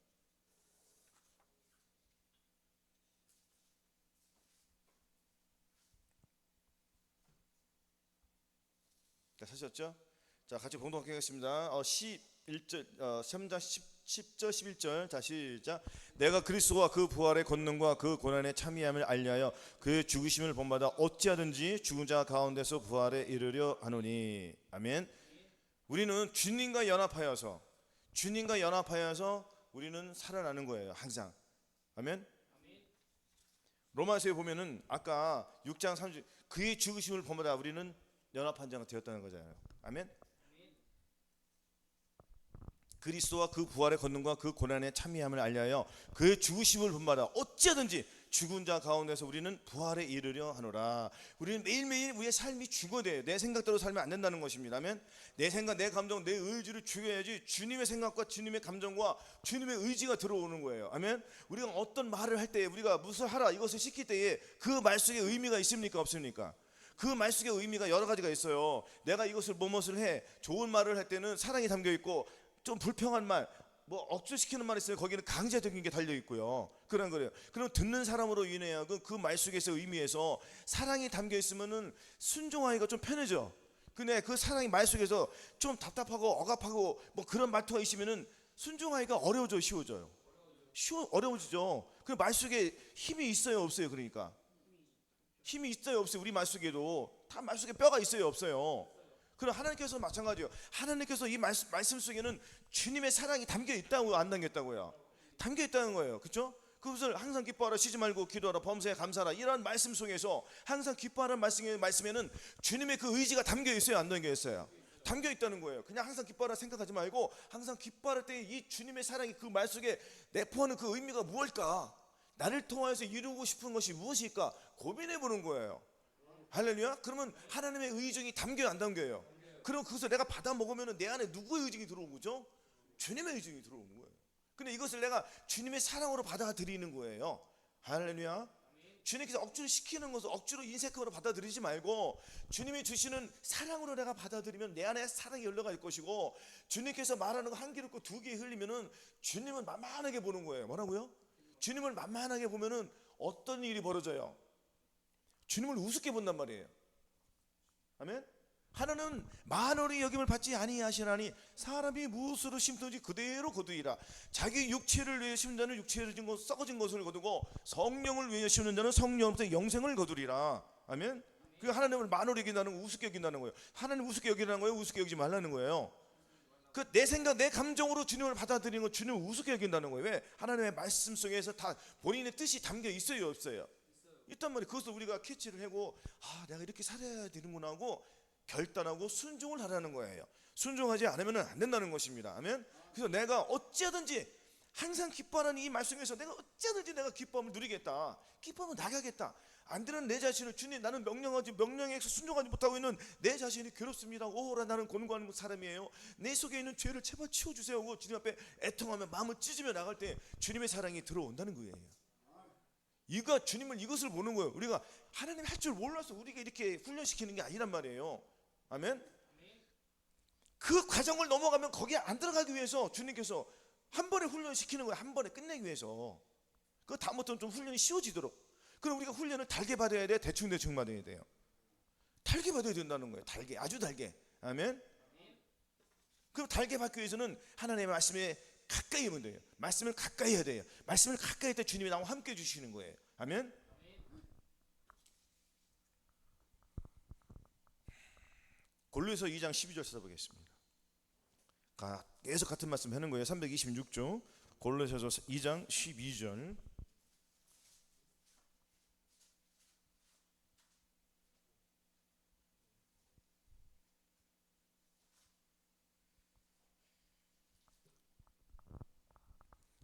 자, 사셨죠? 자, 같이 공동하게 하겠습니다. 11절, 3장 10절 11절. 자, 시작. 내가 그리스도와 그 부활의 권능과 그 고난의 참여함을 알리하여 그의 죽으심을 본받아 어찌하든지 죽은 자 가운데서 부활에 이르려 하노니. 아멘. 우리는 주님과 연합하여서 우리는 살아나는 거예요, 항상. 아멘. 로마서에 보면은 아까 6장 30, 그의 죽으심을 본받아 우리는 연합한 자가 되었다는 거잖아요. 아멘. 그리스도와 그 부활의 권능과 그 고난의 참여함을 알려하여 그의 죽으심을 본받아 어찌하든지 죽은 자 가운데서 우리는 부활에 이르려 하노라. 우리는 매일매일 우리의 삶이 죽어야 돼요. 내 생각대로 살면 안 된다는 것입니다. 아멘. 내 생각, 내 감정, 내 의지를 죽여야지 주님의 생각과 주님의 감정과 주님의 의지가 들어오는 거예요. 아멘. 우리가 어떤 말을 할 때에, 우리가 무엇을 하라 이것을 시킬 때에 그 말 속에 의미가 있습니까, 없습니까? 그 말 속에 의미가 여러 가지가 있어요. 내가 이것을 무엇을 해, 좋은 말을 할 때는 사랑이 담겨 있고, 좀 불평한 말, 억지시키는 말이 있으면 거기는 강제적인 게 달려 있고요. 그런 거예요. 그럼 듣는 사람으로 인해 그 말 속에서 의미에서 사랑이 담겨 있으면은 순종하기가 좀 편해져. 근데 그 사랑이 말 속에서 좀 답답하고 억압하고 그런 말투가 있으면은 순종하기가 어려워져, 쉬워져요. 어려워지죠. 그 말 속에 힘이 있어요, 없어요? 그러니까 힘이 있어요, 없어요? 우리 말 속에도 다 말 속에 뼈가 있어요, 없어요? 그럼 하나님께서 마찬가지예요. 하나님께서 이 말씀 속에는 주님의 사랑이 담겨 있다고, 안 담겨 있다고요? 담겨 있다는 거예요. 그렇죠? 그것을 항상 기뻐하라, 쉬지 말고 기도하라, 범사에 감사하라, 이런 말씀 속에서 항상 기뻐하라는 말씀에는 주님의 그 의지가 담겨 있어요, 안 담겨 있어요? 담겨 있다는 거예요. 그냥 항상 기뻐하라 생각하지 말고 항상 기뻐할 때 이 주님의 사랑이 그 말 속에 내포하는 그 의미가 무엇일까? 나를 통하여서 이루고 싶은 것이 무엇일까? 고민해 보는 거예요. 할렐루야. 그러면 하나님의 의중이 담겨요, 안 담겨요? 그럼 그것을 내가 받아 먹으면 내 안에 누구의 의중이 들어온 거죠? 주님의 의중이 들어오는 거예요. 근데 이것을 내가 주님의 사랑으로 받아들이는 거예요. 할렐루야. 주님께서 억지로 시키는 것을 억지로 인색으로 받아들이지 말고 주님이 주시는 사랑으로 내가 받아들이면 내 안에 사랑이 흘러갈 것이고, 주님께서 말하는 거 한 귀 듣고 두 귀 흘리면은 주님을 만만하게 보는 거예요. 뭐라고요? 주님을 만만하게 보면은 어떤 일이 벌어져요? 주님을 우습게 본단 말이에요. 아멘. 하나는 만월의 여김을 받지 아니하시나니 사람이 무엇으로 심든지 그대로 거두이라. 자기 육체를 위해 심는 자는 육체를 진 것 썩어진 것을 거두고 성령을 위해 심는 자는 성령으로부터 영생을 거두리라. 아멘. 그 하나님을 만월히 여긴다는 거, 우습게 여긴다는 거예요. 하나님 우습게 여기라는 거예요, 우습게 여기지 말라는 거예요. 그 내 생각, 내 감정으로 주님을 받아들이는 거, 주님을 우습게 여긴다는 거예요. 왜? 하나님의 말씀 속에서 다 본인의 뜻이 담겨 있어요, 없어요? 있단 말이에요. 그것을 우리가 캐치를 하고, 아, 내가 이렇게 살아야 되는구나 하고 결단하고 순종을 하라는 거예요. 순종하지 않으면 안 된다는 것입니다. 아멘. 그래서 내가 어찌하든지 항상 기뻐하는 이 말씀에서 내가 어찌하든지 내가 기뻐함을 누리겠다, 기뻐함을 나가겠다. 안 되는 내 자신을 주님, 나는 명령에 순종하지 못하고 있는 내 자신이 괴롭습니다. 오호라, 나는 곤고한 사람이에요. 내 속에 있는 죄를 제발 치워주세요 하고 주님 앞에 애통하며 마음을 찢으며 나갈 때 주님의 사랑이 들어온다는 거예요. 이것을 보는 거예요. 우리가 하나님 할 줄 몰라서 우리가 이렇게 훈련시키는 게 아니란 말이에요. 아멘. 그 과정을 넘어가면 거기에 안 들어가기 위해서 주님께서 한 번에 훈련시키는 거예요. 한 번에 끝내기 위해서. 그 다음부터는 좀 훈련이 쉬워지도록. 그럼 우리가 훈련을 달게 받아야 돼요, 대충 받아야 돼요? 달게 받아야 된다는 거예요. 달게, 아주 달게. 아멘. 그럼 달게 받기 위해서는 하나님의 말씀에 가까이 오면 돼요. 말씀을 가까이 해야 돼요. 말씀을 가까이 할 때 주님이 나와 함께 해주시는 거예요. 아멘. 골로새서 2장 12절 찾아보겠습니다. 계속 같은 말씀 하는 거예요. 326조 골로새서 2장 12절.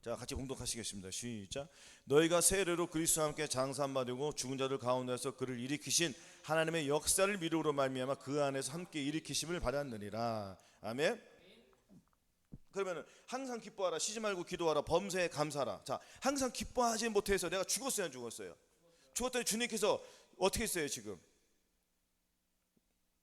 자, 같이 봉독하시겠습니다. 시작. 너희가 세례로 그리스도와 함께 장사받으고 죽은 자들 가운데서 그를 일으키신 하나님의 역사를 미루로 말미암아 그 안에서 함께 일으키심을 받았느니라. 아멘. 그러면 항상 기뻐하라, 쉬지 말고 기도하라, 범사에 감사하라. 자, 항상 기뻐하지 못해서 내가 죽었어요, 안 죽었어요? 죽었더니 주님께서 어떻게 했어요 지금?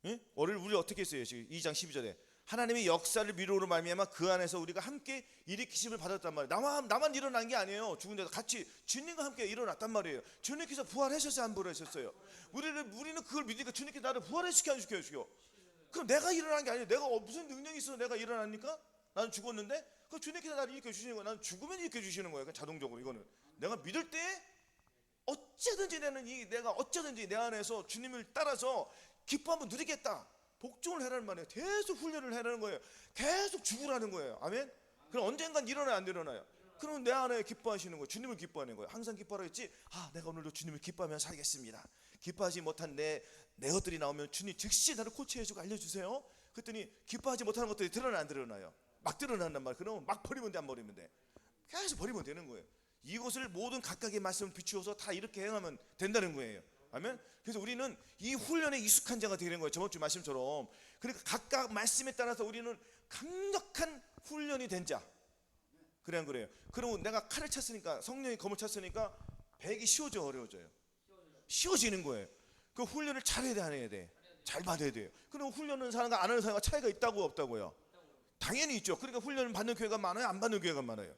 예? 우리 어떻게 했어요 지금? 2장 12절에 하나님의 역사를 미루로 말미암아 그 안에서 우리가 함께 일으키심을 받았단 말이에요. 나만 일어난 게 아니에요. 죽은 데서 같이 주님과 함께 일어났단 말이에요. 주님께서 부활하셨어요, 안 부활하셨어요? 우리는 그걸 믿으니까 주님께서 나를 부활시켜주셔. 그럼 내가 일어난 게 아니에요. 내가 무슨 능력이 있어서 내가 일어납니까? 나는 죽었는데 그 주님께서 나를 일으켜 주시는 거예요. 나는 죽으면 일으켜 주시는 거예요. 자동적으로. 이거는 내가 믿을 때 어쩌든지 내가 어쩌든지 내 안에서 주님을 따라서 기뻐함을 누리겠다, 복종을 해라는 말이에요. 계속 훈련을 해라는 거예요. 계속 죽으라는 거예요. 아멘. 그럼 언젠간 일어나요, 안 일어나요? 그러면 내 안에 기뻐하시는 거예요. 주님을 기뻐하는 거예요. 항상 기뻐하라 했지. 내가 오늘도 주님을 기뻐하며 살겠습니다. 기뻐하지 못한 내 것들이 나오면 주님 즉시 나를 코치해주고 알려주세요. 그랬더니 기뻐하지 못하는 것들이 드러나, 안 드러나요? 막 드러난단 말이에요. 그러면 막 버리면 돼, 안 버리면 돼? 계속 버리면 되는 거예요. 이것을 모든 각각의 말씀을 비추어서 다 이렇게 행하면 된다는 거예요. 아멘. 그래서 우리는 이 훈련에 익숙한 자가 되는 거예요. 저번 주 말씀처럼. 그러니까 각각 말씀에 따라서 우리는 강력한 훈련이 된 자. 그래 안 그래요? 그러면 내가 칼을 찼으니까, 성령이 검을 찼으니까 배기 쉬워져, 어려워져요? 쉬워지는 거예요. 그 훈련을 잘해야 돼, 안 해야 돼? 잘 받아야 돼요. 그럼 훈련하는 사람과 안 하는 사람과 차이가 있다고 없다고요? 당연히 있죠. 그러니까 훈련을 받는 교회가 많아요, 안 받는 교회가 많아요?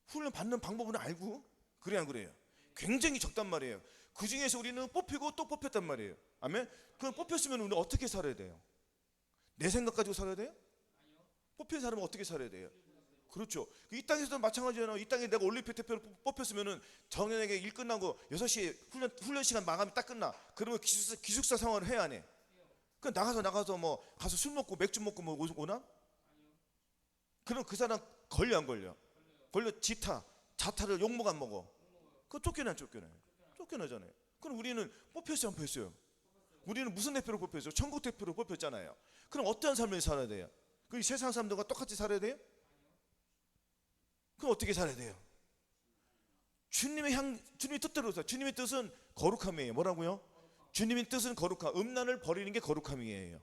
훈련 받는 방법은 알고, 그래 안 그래요? 굉장히 적단 말이에요. 그 중에서 우리는 뽑히고 또 뽑혔단 말이에요. 아멘. 그럼 뽑혔으면 우리는 어떻게 살아야 돼요? 내 생각 가지고 살아야 돼요? 뽑힌 사람은 어떻게 살아야 돼요? 그렇죠. 이 땅에서도 마찬가지잖아요. 이 땅에 내가 올림픽 대표로 뽑혔으면은 정연에게 일 끝나고 6시에 훈련 시간 마감이 딱 끝나. 그러면 기숙사 생활을 해야 하네. 그 나가서 뭐 가서 술 먹고 맥주 먹고 뭐 오나? 그럼 그 사람 걸려, 안 걸려? 걸려. 자타를 욕먹 안 먹어. 그거 쫓겨나요? 쫓겨나잖아요. 그럼 우리는 뽑혔어요, 안 뽑혔어요? 우리는 무슨 대표로 뽑혔어요? 천국 대표로 뽑혔잖아요. 그럼 어떠한 삶을 살아야 돼요? 그 세상 사람들과 똑같이 살아야 돼요? 그럼 어떻게 살아야 돼요? 주님의 뜻대로 살아요. 주님의 뜻은 거룩함이에요. 뭐라고요? 주님의 뜻은 거룩함, 음란을 버리는 게 거룩함이에요.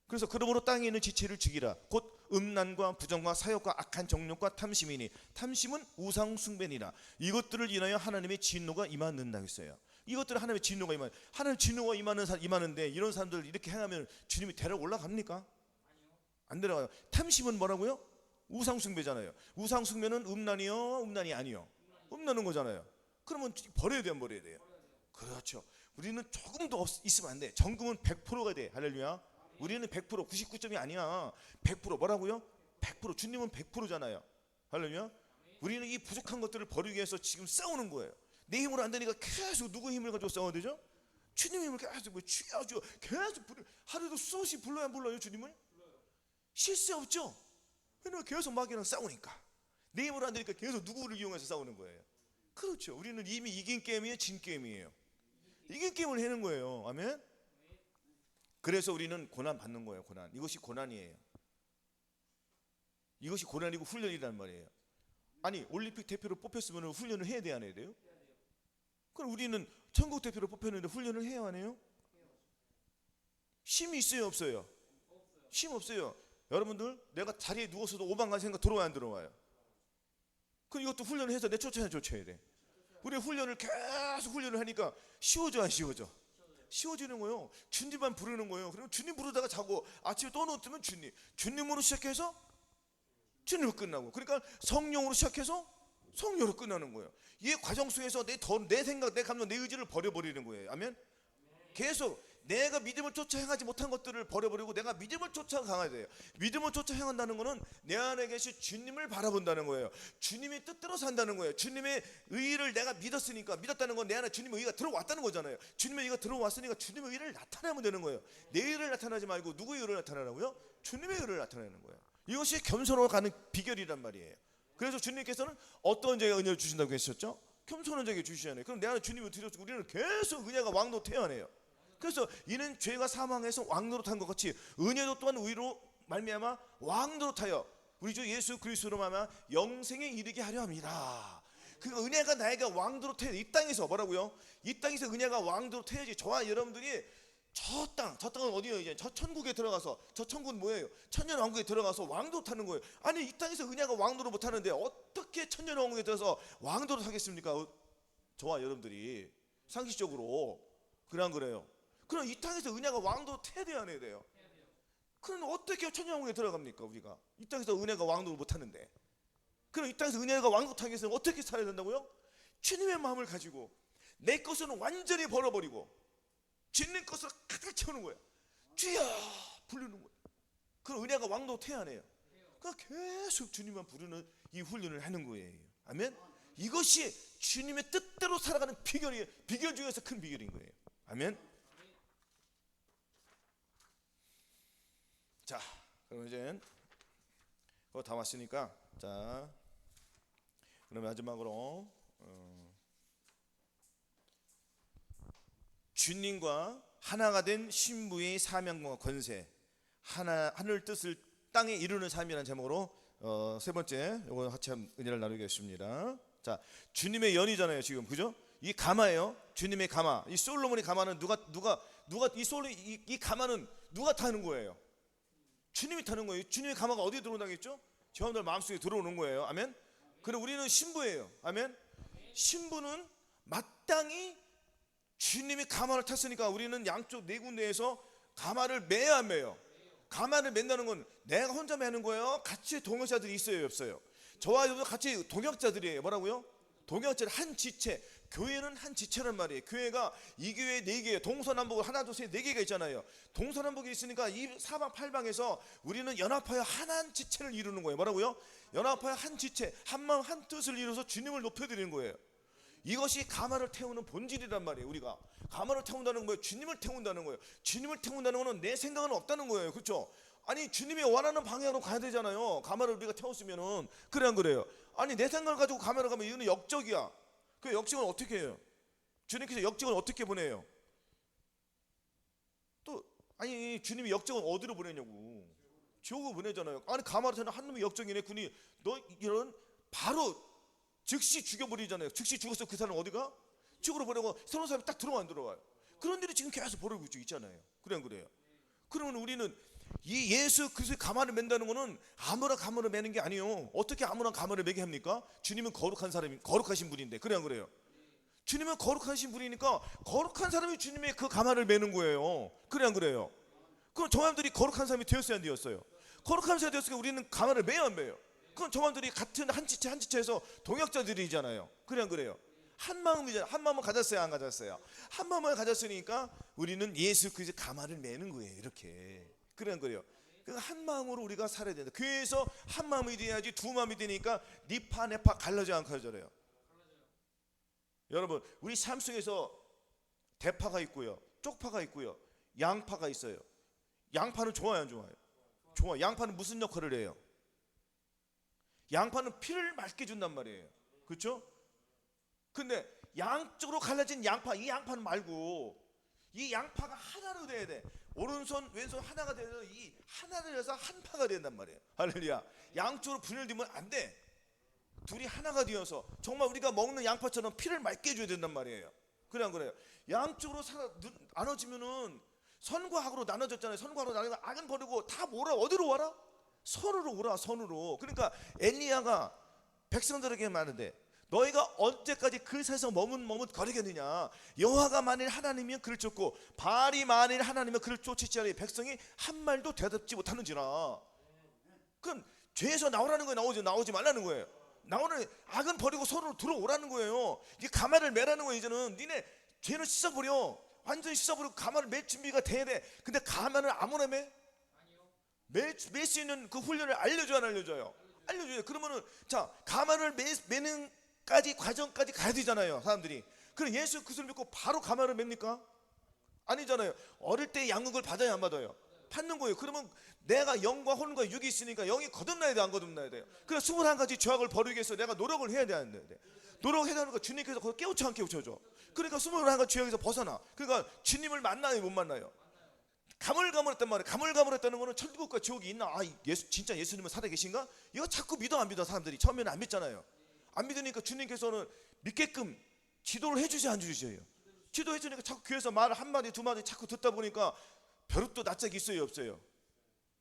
그래서 그러므로 땅에 있는 지체를 죽이라. 곧 음란과 부정과 사욕과 악한 정욕과 탐심이니 탐심은 우상 숭배니라. 이것들을 인하여 하나님의 진노가 임하는다고 했어요. 이것들은 하나님의 진노가 하나님의 진노가 임하는데 이런 사람들 이렇게 행하면 주님이 데려 올라갑니까? 안 데려가요. 탐심은 뭐라고요? 우상 숭배잖아요. 우상 숭배는 음란이요, 음란이 아니요? 음란은 거잖아요. 그러면 버려야 돼요, 안 버려야 돼요? 그렇죠. 우리는 조금도 있으면 안 돼. 정금은 100%가 돼. 할렐루야. 우리는 100%, 99점이 아니야. 100% 뭐라고요? 100%. 주님은 100%잖아요. 할렐루야. 우리는 이 부족한 것들을 버리기 위해서 지금 싸우는 거예요. 내 힘으로 안 되니까 계속 누구 힘을 가지고 싸워야 되죠? 주님 힘을 계속 계속 하루도 수없이 불러야 안 불러요? 주님을? 쉴 새 없죠. 왜냐면 계속 마귀랑 싸우니까. 내 힘으로 안 되니까 계속 누구를 이용해서 싸우는 거예요. 그렇죠. 우리는 이미 이긴 게임이에요, 진 게임이에요? 이긴 게임을 하는 거예요. 아멘. 그래서 우리는 고난 받는 거예요. 고난. 이것이 고난이에요. 이것이 고난이고 훈련이란 말이에요. 아니 올림픽 대표로 뽑혔으면 훈련을 해야 돼야 안 해야 돼요? 그럼 우리는 천국 대표로 뽑혔는데 훈련을 해야 안 해요? 쉼이 있어요, 없어요? 쉼 없어요. 여러분들 내가 자리에 누워서도 오만간 생각 들어와요, 안 들어와요? 그럼 이것도 훈련을 해서 내 쫓아야 돼. 우리 훈련을 계속 훈련을 하니까 쉬워져 안 쉬워져? 쉬워지는 거예요. 주님만 부르는 거예요. 그리고 주님 부르다가 자고 아침에 또 누우면 주님으로 시작해서 주님으로 끝나고, 그러니까 성령으로 시작해서 성령으로 끝나는 거예요. 이 과정 속에서 내 생각, 내 감정, 내 의지를 버려버리는 거예요. 아멘. 계속 내가 믿음을 쫓아 행하지 못한 것들을 버려버리고 내가 믿음을 쫓아 강해야 돼요. 믿음을 쫓아 행한다는 것은 내 안에 계신 주님을 바라본다는 거예요. 주님의 뜻대로 산다는 거예요. 주님의 의를 내가 믿었다는 건 내 안에 주님의 의가 들어왔다는 거잖아요. 주님의 의가 들어왔으니까 주님의 의를 나타내면 되는 거예요. 내 의를 나타나지 말고 누구의 의를 나타내라고요? 주님의 의를 나타내는 거예요. 이것이 겸손으로 가는 비결이란 말이에요. 그래서 주님께서는 어떤 자에게 은혜를 주신다고 했었죠? 겸손한 자에게 주시잖아요. 그럼 내 안에 주님을 드렸고 우리는 계속 은혜가 왕노 태어나요. 그래서 이는 죄가 사망해서 왕노릇한 것 같이 은혜도 또한 의로 말미암아 왕노릇하여 우리 주 예수 그리스도로 말미암아 영생에 이르게 하려 합니다. 그 은혜가 나에게 왕노릇해야 돼. 이 땅에서 뭐라고요? 이 땅에서 은혜가 왕노릇해야지. 저와 여러분들이 저 땅은 어디예요? 이제 저 천국에 들어가서, 저 천국은 뭐예요? 천년왕국에 들어가서 왕노릇하는 거예요. 아니 이 땅에서 은혜가 왕노릇 못하는데 어떻게 천년왕국에 들어서 왕노릇 하겠습니까? 저와 여러분들이 상식적으로 그래요. 그럼 이 땅에서 은혜가 왕노릇 해야 돼야 안 해야 돼요? 그럼 어떻게 천년왕국에 들어갑니까? 우리가 이 땅에서 은혜가 왕노릇 못하는데. 그럼 이 땅에서 은혜가 왕노릇하기 위해서는 어떻게 살아야 된다고요? 주님의 마음을 가지고 내 것은 완전히 버려버리고 주님 것을 가득 채우는 거예요. 주여 부르는 거예요. 그럼 은혜가 왕노릇해야 안 해요? 그러니까 계속 주님만 부르는 이 훈련을 하는 거예요. 아멘. 이것이 주님의 뜻대로 살아가는 비결이에요. 비결 중에서 큰 비결인 거예요. 아멘. 자, 그럼 이제 그거 다 왔으니까 자, 그럼 마지막으로 주님과 하나가 된 신부의 사명과 권세, 하늘 뜻을 땅에 이루는 삶이라는 제목으로 세 번째 이거 같이 은혜를 나누겠습니다. 자, 주님의 연이잖아요 지금, 그죠? 이 가마예요. 주님의 가마. 이 솔로몬의 가마는 누가 이 가마는 누가 타는 거예요? 주님이 타는 거예요. 주님의 가마가 어디에 들어온다겠죠? 저분들 마음속에 들어오는 거예요. 아멘. 그럼 우리는 신부예요. 아멘. 신부는 마땅히 주님이 가마를 탔으니까 우리는 양쪽 네 군데에서 가마를 매야 안 매요? 가마를 맨다는 건 내가 혼자 매는 거예요? 같이 동역자들이 있어요, 없어요? 저와 여러분 같이 동역자들이에요. 뭐라고요? 동역자들, 한 지체. 교회는 한 지체란 말이에요. 교회가 이 교회 네 개, 동서남북 하나 둘 셋 네 개가 있잖아요. 동서남북이 있으니까 이 사방 팔방에서 우리는 연합하여 하나한 지체를 이루는 거예요. 뭐라고요? 연합하여 한 지체, 한 마음 한 뜻을 이루어서 주님을 높여드리는 거예요. 이것이 가마를 태우는 본질이란 말이에요. 우리가 가마를 태운다는 거예요. 주님을 태운다는 거예요. 주님을 태운다는 거는 내 생각은 없다는 거예요. 그렇죠? 아니 주님이 원하는 방향으로 가야 되잖아요. 가마를 우리가 태웠으면은. 그래 안 그래요? 아니 내 생각을 가지고 가마를 가면 이거는 역적이야. 그 역적은 어떻게 해요? 주님께서 역적을 어떻게 보내요? 또 아니 주님이 역정은 어디로 보내냐고. 지옥으로 보내잖아요. 아니 가마르타는 한 놈의 역정이네. 군이 너 이런 바로 즉시 죽여버리잖아요. 즉시 죽어서 그 사람 어디가? 지옥으로 보내고 새로운 사람이 딱 들어가 안 들어가요. 그런 일이 지금 계속 벌어지고 있잖아요. 그래 안 그래요? 그러면 우리는 이 예수 그리스도의 가마를 맨다는 거는 아무나 가마를 매는 게 아니에요. 어떻게 아무나 가마를 매게 합니까? 주님은 거룩한 사람이 거룩하신 분인데. 그래 안 그래요? 주님은 거룩하신 분이니까 거룩한 사람이 주님의 그 가마를 매는 거예요. 그래 안 그래요? 그럼 저 사람들이 거룩한 사람이 되었어야 안 되었어요? 거룩한 사람이 되었으니까 우리는 가마를 매야 안 매요? 그럼 저 사람들이 같은 한 지체 한 지체에서 동역자들이잖아요. 그래 안 그래요? 한 마음이잖아요. 한 마음을 가졌어요, 안 가졌어요? 한 마음을 가졌으니까 우리는 예수 그리스도의 가마를 매는 거예요. 이렇게. 그래 안 그래요? 한 마음으로 우리가 살아야 된다. 교회에서 한 마음이 돼야지. 두 마음이 되니까 니파 네파 갈라져 안 갈라져요? 여러분 우리 삶 속에서 대파가 있고요, 쪽파가 있고요, 양파가 있어요. 양파는 좋아요 안 좋아요? 좋아. 양파는 무슨 역할을 해요? 양파는 피를 맑게 준단 말이에요. 그렇죠? 근데 양쪽으로 갈라진 양파, 이 양파는 말고 이 양파가 하나로 돼야 돼. 오른손 왼손 하나가 돼서 이 하나를 해서 한 파가 된단 말이에요. 할렐루야. 양쪽으로 분열되면 안 돼. 둘이 하나가 되어서 정말 우리가 먹는 양파처럼 피를 맑게 해줘야 된단 말이에요. 그래 안 그래요? 양쪽으로 나눠지면은 선과 악으로 나눠졌잖아요. 선과 악으로 나눠서 악은 버리고 다 뭐라? 어디로 와라? 선으로 오라. 선으로. 그러니까 엘리야가 백성들에게 말하는데 너희가 언제까지 그 세상 머뭇머뭇 거리겠느냐. 여호와가 만일 하나님이면 그를 쫓고 바알이 만일 하나님이면 그를 쫓을지 아니 백성이 한 말도 대답지 못하는지라. 그럼 죄에서 나오라는 거예요? 나오지 말라는 거예요? 나오는 악은 버리고 서로 들어오라는 거예요. 이제 가마를 매라는 거예요. 이제는 니네 죄는 씻어버려. 완전히 씻어버리고 가마를 맬 준비가 돼야 돼. 근데 가마를 아무나 매? 맬 수 있는 그 훈련을 알려줘요 안 알려줘요? 알려줘요. 그러면은 자 가마를 매는 과정까지 가야 되잖아요 사람들이. 그럼 예수 그리스도를 믿고 바로 가마를 맵니까? 아니잖아요. 어릴 때 양육을 받아야 안 받아요? 받는 거예요. 그러면 내가 영과 혼과 육이 있으니까 영이 거듭나야 돼 안 거듭나야 돼요? 그래서 21가지 죄악을 버리기 위해서 내가 노력을 해야 되는데 노력해야 되는 거 주님께서 그걸 깨우쳐 안 깨우쳐줘? 그러니까 21가지 죄악에서 벗어나. 그러니까 주님을 만나요 못 만나요? 가물가물했단 말이에요. 가물가물했다는 거는 천국과 지옥이 있나? 아 진짜 예수님은 살아계신가? 이거 자꾸 믿어 안 믿어? 사람들이 처음에는 안 믿잖아요. 안 믿으니까 주님께서는 믿게끔 지도를 해주지 안 주셔요? 지도해 주니까 자꾸 귀에서 말 한마디 두마디 자꾸 듣다 보니까 벼룩도 낯짝이 있어요 없어요?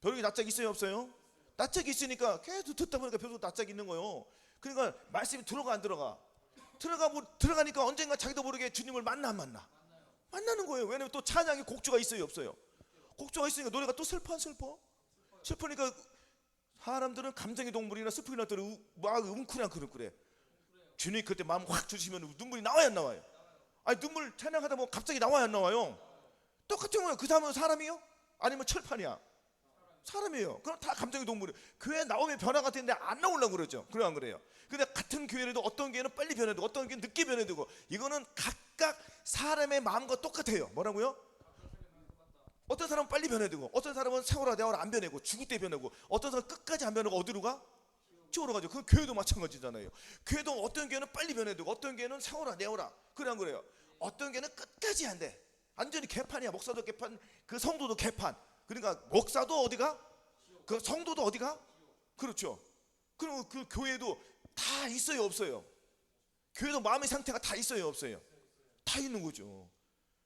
벼룩이 낯짝이 있어요 없어요? 낯짝이 있으니까 계속 듣다 보니까 벼룩도 낯짝이 있는 거예요. 그러니까 말씀이 들어가 안 들어가? 들어가니까 언젠가 자기도 모르게 주님을 만나 안 만나? 만나는 거예요. 왜냐면 또 찬양의 곡조가 있어요 없어요? 곡조가 있으니까 노래가 또 슬퍼 안 슬퍼? 슬프니까 사람들은 감정의 동물이나 슬프게 나더니 막 웅크랑그래. 주님 그때 마음 확 주시면 눈물이 나와요 안 나와요? 아니 눈물 찬양하다 보면 갑자기 나와요 안 나와요? 똑같은 거예요. 그 사람은 사람이요? 아니면 철판이야? 사람이에요. 그럼 다 감정의 동물이에요. 교회 나오면 변화가 되는데 안 나오려고 그러죠. 그래 안 그래요? 근데 같은 교회라도 어떤 교회는 빨리 변해되고 어떤 교회는 늦게 변해되고 이거는 각각 사람의 마음과 똑같아요. 뭐라고요? 어떤 사람은 빨리 변해되고 어떤 사람은 세월아 내월아 안 변해고 죽을 때 변하고 어떤 사람은 끝까지 안 변하고 어디로 가? 지옥으로 가죠. 그 교회도 마찬가지잖아요. 교회도 어떤 교회는 빨리 변해되고 어떤 교회는 세월아 내월아. 그래 안 그래요? 어떤 교회는 끝까지 안 돼. 완전히 개판이야. 목사도 개판, 그 성도도 개판. 그러니까 목사도 어디가? 그 성도도 어디가? 그렇죠. 그리고 그 교회도 다 있어요 없어요? 교회도 마음의 상태가 다 있어요 없어요? 다 있는 거죠.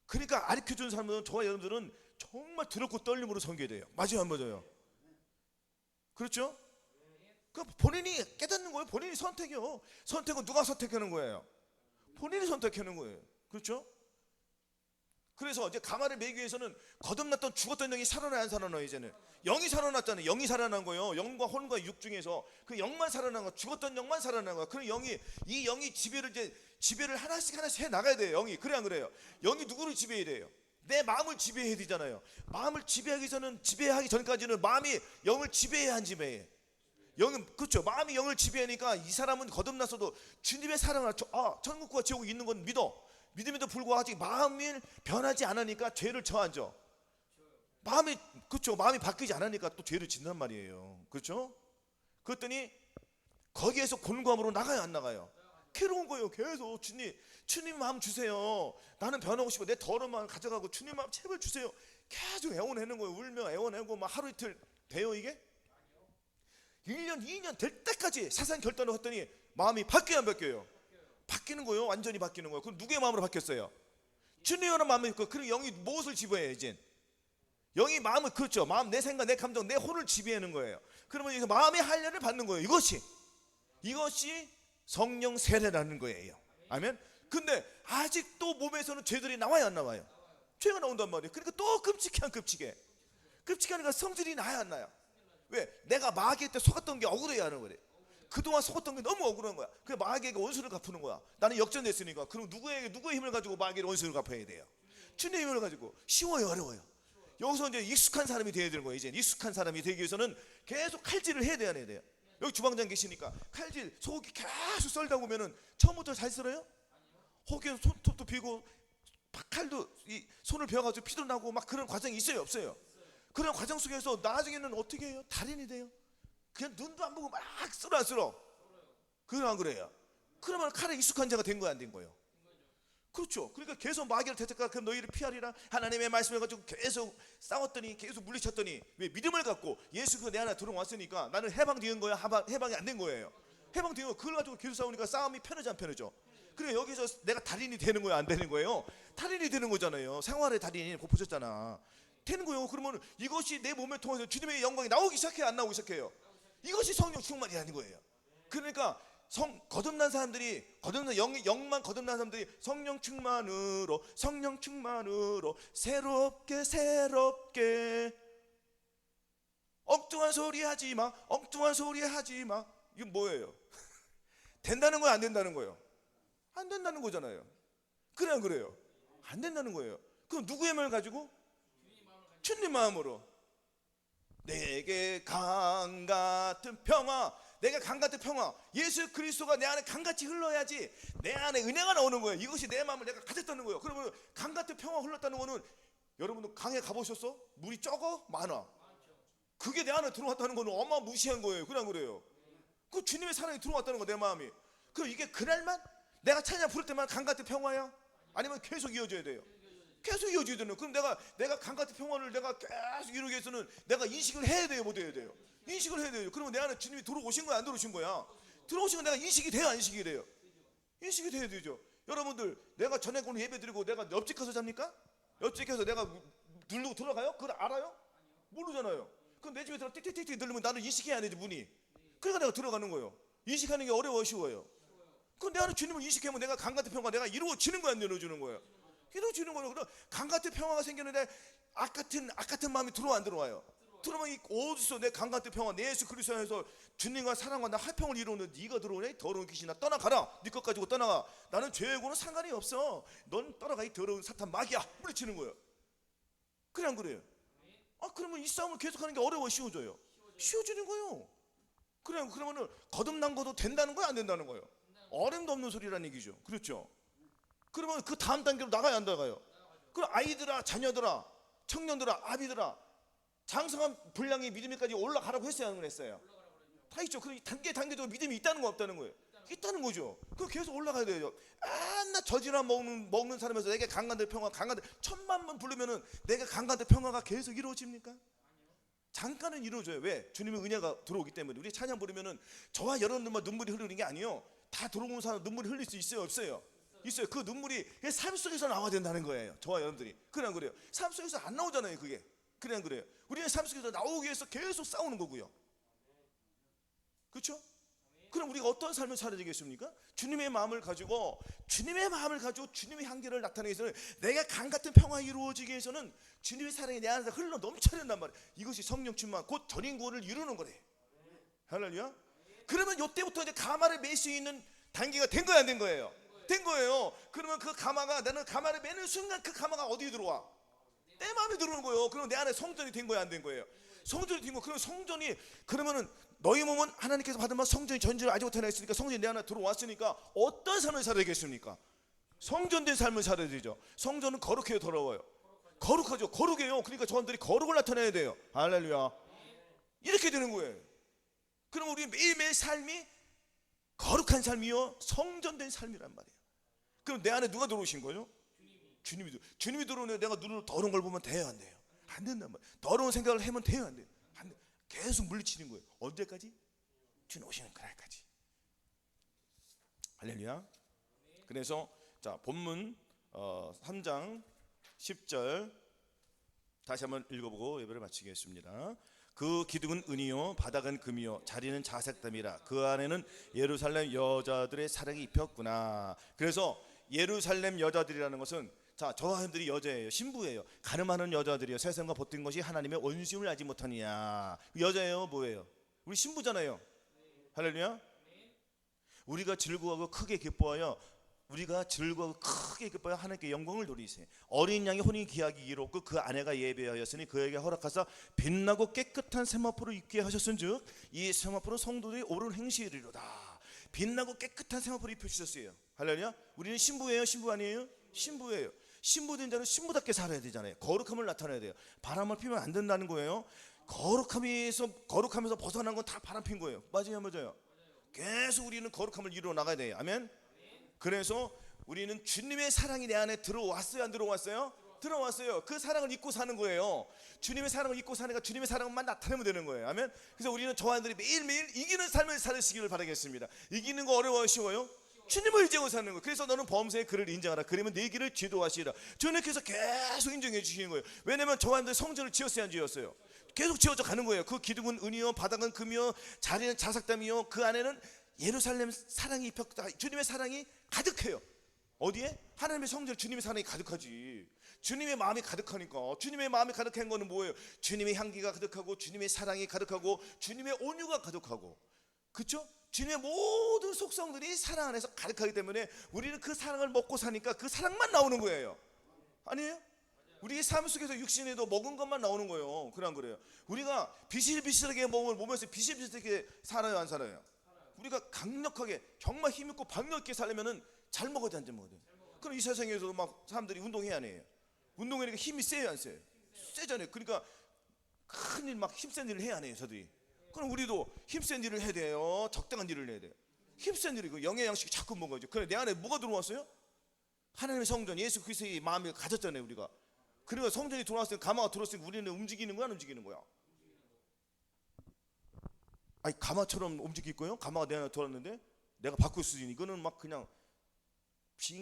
그러니까 가르쳐주는 사람들은 저와 여러분들은 정말 두렵고 떨림으로 섬겨야 돼요. 맞아요 안 맞아요? 그렇죠? 그 본인이 깨닫는 거예요. 본인이 선택이요. 선택은 누가 선택하는 거예요? 본인이 선택하는 거예요. 그렇죠? 그래서 이제 가마를 매기 위해서는 거듭났던 죽었던 영이 살아나야 안 살아나요? 이제는 영이 살아났잖아요. 영이 살아난 거예요. 영과 혼과 육 중에서 그 영만 살아난 거, 죽었던 영만 살아난 거야. 그 이 영이 지배를 하나씩 해 나가야 돼요. 영이. 그래 안 그래요? 영이 누구를 지배해야 돼요? 내 마음을 지배해야 되잖아요. 마음을 지배하기 전까지는 마음이 영을 지배해야 한 지배해. 영은 그렇죠. 마음이 영을 지배하니까 이 사람은 거듭났어도 주님의 사랑을 천국과 지옥이 있는 건 믿음에도 불구하고 아직 마음이 변하지 않으니까 죄를 저하죠. 마음이 바뀌지 않으니까 또 죄를 짓는 말이에요. 그렇죠? 그랬더니 거기에서 곤고함으로 나가요 안 나가요? 괴로운 거예요. 계속 주님 마음 주세요. 나는 변하고 싶어. 내 더러운 마음 가져가고 주님 마음 제발 주세요. 계속 애원하는 거예요. 울며 애원하고 막 하루 이틀 돼요 이게? 1년 2년 될 때까지 세상 결단을 했더니 마음이 바뀌어요 안 바뀌어요? 바뀌는 거예요. 완전히 바뀌는 거예요. 그럼 누구의 마음으로 바뀌었어요? 주님의 마음이 있고, 그리고 영이 무엇을 지배해요 이제? 영이 마음을, 그렇죠, 마음, 내 생각, 내 감정, 내 혼을 지배하는 거예요. 그러면 이제 마음의 할례를 받는 거예요. 이것이 성령 세례라는 거예요. 아멘. 근데 아직도 몸에서는 죄들이 나와요 안 나와요? 죄가 나온단 말이에요. 그러니까 또 끔찍하니까 성질이 나야 안 나요? 왜? 내가 마귀한테 속았던 게 억울해야 하는 거래. 그동안 속았던 게 너무 억울한 거야. 그래 마귀에게 원수를 갚는 거야. 나는 역전됐으니까. 그럼 누구의 힘을 가지고 마귀의 원수를 갚아야 돼요? 주님의 힘을 가지고. 쉬워요 어려워요? 여기서 이제 익숙한 사람이 되어야 되는 거예요. 이제 익숙한 사람이 되기 위해서는 계속 칼질을 해야 돼요. 여기 주방장 계시니까 칼질, 소고기 계속 썰다 보면은 처음부터 잘 썰어요? 혹여 손톱도 비고 칼도 이 손을 베어가지고 피도 나고 막 그런 과정이 있어요 없어요? 그런 과정 속에서 나중에는 어떻게 해요? 달인이 돼요. 그냥 눈도 안 보고 막 쓸어. 그건 안 그래요? 그러면 칼에 익숙한 자가 된 거야 안 된 거예요? 그렇죠. 그러니까 계속 마귀를 대적하라. 그럼 너희를 피하리라. 하나님의 말씀을 가지고 계속 싸웠더니, 계속 물리쳤더니, 왜? 믿음을 갖고 예수 내 안에 들어왔으니까 나는 해방된 거야? 해방이 안 된 거예요? 해방된 거. 그걸 가지고 계속 싸우니까 싸움이 편하지 안 편하죠? 그래 여기서 내가 달인이 되는 거야 안 되는 거예요? 달인이 되는 거잖아요. 생활의 달인, 그거 보셨잖아. 되는 거예요. 그러면 이것이 내 몸에 통해서 주님의 영광이 나오기 시작해요 안 나오기 시작해요? 이것이 성령 충만이라는 거예요. 그러니까 거듭난 사람들이, 영만 거듭난 사람들이 성령 충만으로 새롭게 엉뚱한 소리 하지 마. 이게 뭐예요? 된다는 거예요 안 된다는 거예요? 안 된다는 거잖아요. 그래 안 그래요? 안 된다는 거예요. 그럼 누구의 마음을 가지고? 주님 마음으로. 내게 강 같은 평화, 내가 강 같은 평화, 예수 그리스도가 내 안에 강같이 흘러야지 내 안에 은혜가 나오는 거예요. 이것이 내 마음을 내가 가졌다는 거예요. 그러면 강 같은 평화 흘렀다는 거는, 여러분도 강에 가보셨어? 물이 적어? 많아? 그게 내 안에 들어왔다는 거는 어마무시한 거예요. 그냥 그래요. 그 주님의 사랑이 들어왔다는 거, 내 마음이. 그 이게 그날만 내가 찬양 부를 때만 강 같은 평화야? 아니면 계속 이어져야 돼요? 계속 이어져야 되는. 그럼 내가 강 같은 평화를 내가 계속 이루기 위해서는 내가 인식을 해야 돼요 못 해야 돼요? 인식을 해야 돼요. 그러면 내 안에 주님이 들어오신 거야 안 들어오신 거야? 들어오신 거 내가 인식이 돼요 안 인식이 돼요? 인식이 돼야 되죠. 여러분들, 내가 저녁 오늘 예배 드리고 내가 옆집 가서 잡니까? 옆집 가서 내가 누르고 들어가요? 그걸 알아요? 모르잖아요. 그럼 내 집에 들어 띡띡띡 누르면 나는 인식해야 안 되지 문이. 그러니까 내가 들어가는 거예요. 인식하는 게 어려워 쉬워요? 그럼 내 안에 주님을 인식하면 내가 강 같은 평화 내가 이루어지는 거야 안 이루어지는 거예요? 이루어지는 거예요. 그럼 강 같은 평화가 생겼는데 악 같은 마음이 들어와 안 들어와요? 들어오면 어디서 내 강 같은 평화, 내 예수 그리스도 안에서 주님과 사랑과 나 화평을 이루는 네가 들어오네? 더러운 귀신아 떠나가라. 네 것 가지고 떠나가. 나는 죄하고는 상관이 없어. 넌 떠나가 이 더러운 사탄 마귀야. 물리치는 거예요. 그래 안 그래요? 그러면 이 싸움을 계속하는 게 어려워 쉬워져요? 쉬워지는 거예요. 그래. 그러면은 거듭난 것도 된다는 거야 안 된다는 거예요? 어림도 없는 소리라는 얘기죠. 그렇죠? 그러면 그 다음 단계로 나가야 안 나가요? 그럼 아이들아, 자녀들아, 청년들아, 아비들아, 장성한 분량의 믿음이까지 올라가라고 했어요 안 했어요? 다 있죠. 그 단계적으로 믿음이 있다는 거 없다는 거예요? 있다는 거죠. 그거 계속 올라가야 돼요. 나 저지나 먹는 사람에서 내게 강간들 평화, 강간들 1000만 번 부르면은 내가 강간들 평화가 계속 이루어집니까? 잠깐은 이루어져요. 왜? 주님의 은혜가 들어오기 때문에. 우리 찬양 부르면은 저와 여러분들만 눈물이 흐르는 게 아니에요. 다 들어오는 사람 눈물이 흘릴 수 있어요 없어요? 있어요. 그 눈물이 삶 속에서 나와야 된다는 거예요. 저와 여러분들이. 그냥 그래요. 삶 속에서 안 나오잖아요 그게. 그냥 그래요. 우리는 삶 속에서 나오기 위해서 계속 싸우는 거고요. 그렇죠? 그럼 우리가 어떤 삶을 살아야 되겠습니까? 주님의 마음을 가지고 주님의 한계를 나타내기 위해서는, 내가 강 같은 평화 이루어지기 위해서는 주님의 사랑이 내 안에서 흘러 넘쳐야 된단 말이에요. 이것이 성령 충만, 곧 전인 구원을 이루는 거래. 할렐루야. 그러면 이때부터 이제 가마를 맬 수 있는 단계가 된 거야 안 된 거예요? 된 거예요. 그러면 그 가마가, 나는 가마를 매는 순간 그 가마가 어디에 들어와? 내 마음에 들어오는 거예요. 그럼 내 안에 성전이 된 거야 안 된 거예요? 성전이 된 거. 그럼 성전이, 그러면은 너희 몸은 하나님께서 받은 성전이 전지를 아직 못하나 했으니까 성전이 내 안에 들어왔으니까 어떤 삶을 살아야 되겠습니까? 성전된 삶을 살아야 되죠. 성전은 거룩해요 더러워요? 거룩하죠. 거룩해요. 그러니까 저분들이 거룩을 나타내야 돼요. 할렐루야. 이렇게 되는 거예요. 그럼 우리 매일매일 삶이 거룩한 삶이요 성전된 삶이란 말이에요. 그럼 내 안에 누가 들어오신 거죠? 주님이 들어오는데 내가 눈으로 더러운 걸 보면 돼요 안 돼요? 안 된단 말이에요. 더러운 생각을 하면 돼요, 안 돼요? 안 돼. 계속 물리치는 거예요. 언제까지? 주님 오시는 그날까지. 할렐루야. 그래서 자, 본문 3장 10절 다시 한번 읽어보고 예배를 마치겠습니다. 그 기둥은 은이요 바닥은 금이요 자리는 자색담이라 그 안에는 예루살렘 여자들의 사랑이 입혔구나. 그래서 예루살렘 여자들이라는 것은 자, 저 사람들이 여자예요. 신부예요. 가늠하는 여자들이요. 세상과 벗긴 것이 하나님의 원수임을 알지 못하느냐. 여자예요. 뭐예요? 우리 신부잖아요. 할렐루야. 우리가 즐거워하고 크게 기뻐하여 우리가 즐거워하고 크게 기뻐하여 하나님께 영광을 돌리세요. 어린 양의 혼이 귀하게 이롭고 그 아내가 예배하였으니 그에게 허락하사 빛나고 깨끗한 세마포를 입게 하셨은즉 이 세마포는 성도들이 옳은 행실이로다. 빛나고 깨끗한 세마포를 입혀주셨어요. 할렐루야. 우리는 신부예요? 신부 아니에요? 신부예요. 신부된 자는 신부답게 살아야 되잖아요. 거룩함을 나타내야 돼요. 바람을 피면 안 된다는 거예요. 거룩하면서 벗어난 건 다 바람 핀 거예요. 맞아요, 맞아요. 계속 우리는 거룩함을 이루어 나가야 돼요. 아멘. 그래서 우리는 주님의 사랑이 내 안에 들어왔어요, 안 들어왔어요? 들어왔어요. 그 사랑을 잊고 사는 거예요. 주님의 사랑을 잊고 사니까 주님의 사랑만 나타내면 되는 거예요. 아멘. 그래서 우리는 저와 여러분들이 매일매일 이기는 삶을 살으시기를 바라겠습니다. 이기는 거 어려워요, 쉬워요? 주님을 인정하고 사는 거예요. 그래서 너는 범사의 그를 인정하라. 그러면 네 길을 지도하시라. 주님께서 계속 인정해 주시는 거예요. 왜냐면 저와 여러분들 성전을 지었어요, 안 지었어요? 계속 지어져 가는 거예요. 그 기둥은 은이요 바닥은 금이요 자리는 자삭담이요 그 안에는 예루살렘 사랑이 입혔다. 주님의 사랑이 가득해요. 어디에? 하나님의 성전. 주님의 사랑이 가득하지. 주님의 마음이 가득하니까. 주님의 마음이 가득한 거는 뭐예요? 주님의 향기가 가득하고 주님의 사랑이 가득하고 주님의 온유가 가득하고, 그렇죠? 주님의 모든 속성들이 사랑 안에서 가득하기 때문에 우리는 그 사랑을 먹고 사니까 그 사랑만 나오는 거예요. 아니에요? 우리의 삶 속에서 육신에도 먹은 것만 나오는 거예요. 그냥 그래요. 우리가 비실비실하게 몸을 몸에서 비실비실하게 살아요, 안 살아요? 우리가 강력하게 정말 힘있고 박력있게 살려면은 잘 먹어야 돼, 안 잘 먹어야 돼? 그럼 이 세상에서도 막 사람들이 운동해야 안 해요? 운동하니까 힘이 세요, 안 세요? 세잖아요. 그러니까 큰일 막 힘센 일을 해야 안 해요, 저들이? 그럼 우리도 힘센 일을 해야 돼요. 적당한 일을 해야 돼요. 힘센 일이고 영의 양식이 자꾸 먹어야죠. 그래, 내 안에 뭐가 들어왔어요? 하나님의 성전 예수 그리스도의 마음을 가졌잖아요, 우리가. 그리고 성전이 들어왔을 때 가마가 들어왔으니까 우리는 움직이는 거야, 안 움직이는 거야? 아니, 가마처럼 움직일 거예요? 가마가 내 안에 들어왔는데 내가 바꿀 수 있는 이거는 막 그냥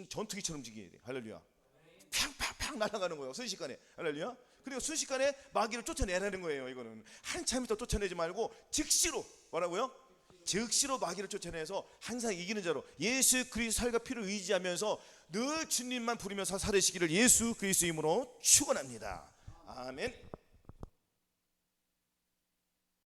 전투기처럼 움직여야 돼. 할렐루야. 팡팡팡 날아가는 거예요, 순식간에. 할렐루야. 그리고 순식간에 마귀를 쫓아내라는 거예요. 이거는 한참 있다 쫓아내지 말고 즉시로, 뭐라고요? 즉시로 마귀를 쫓아내서 항상 이기는 자로 예수 그리스도 살과 피를 의지하면서 늘 주님만 부르면서 살으시기를 예수 그리스도 이름으로 축원합니다. 아멘.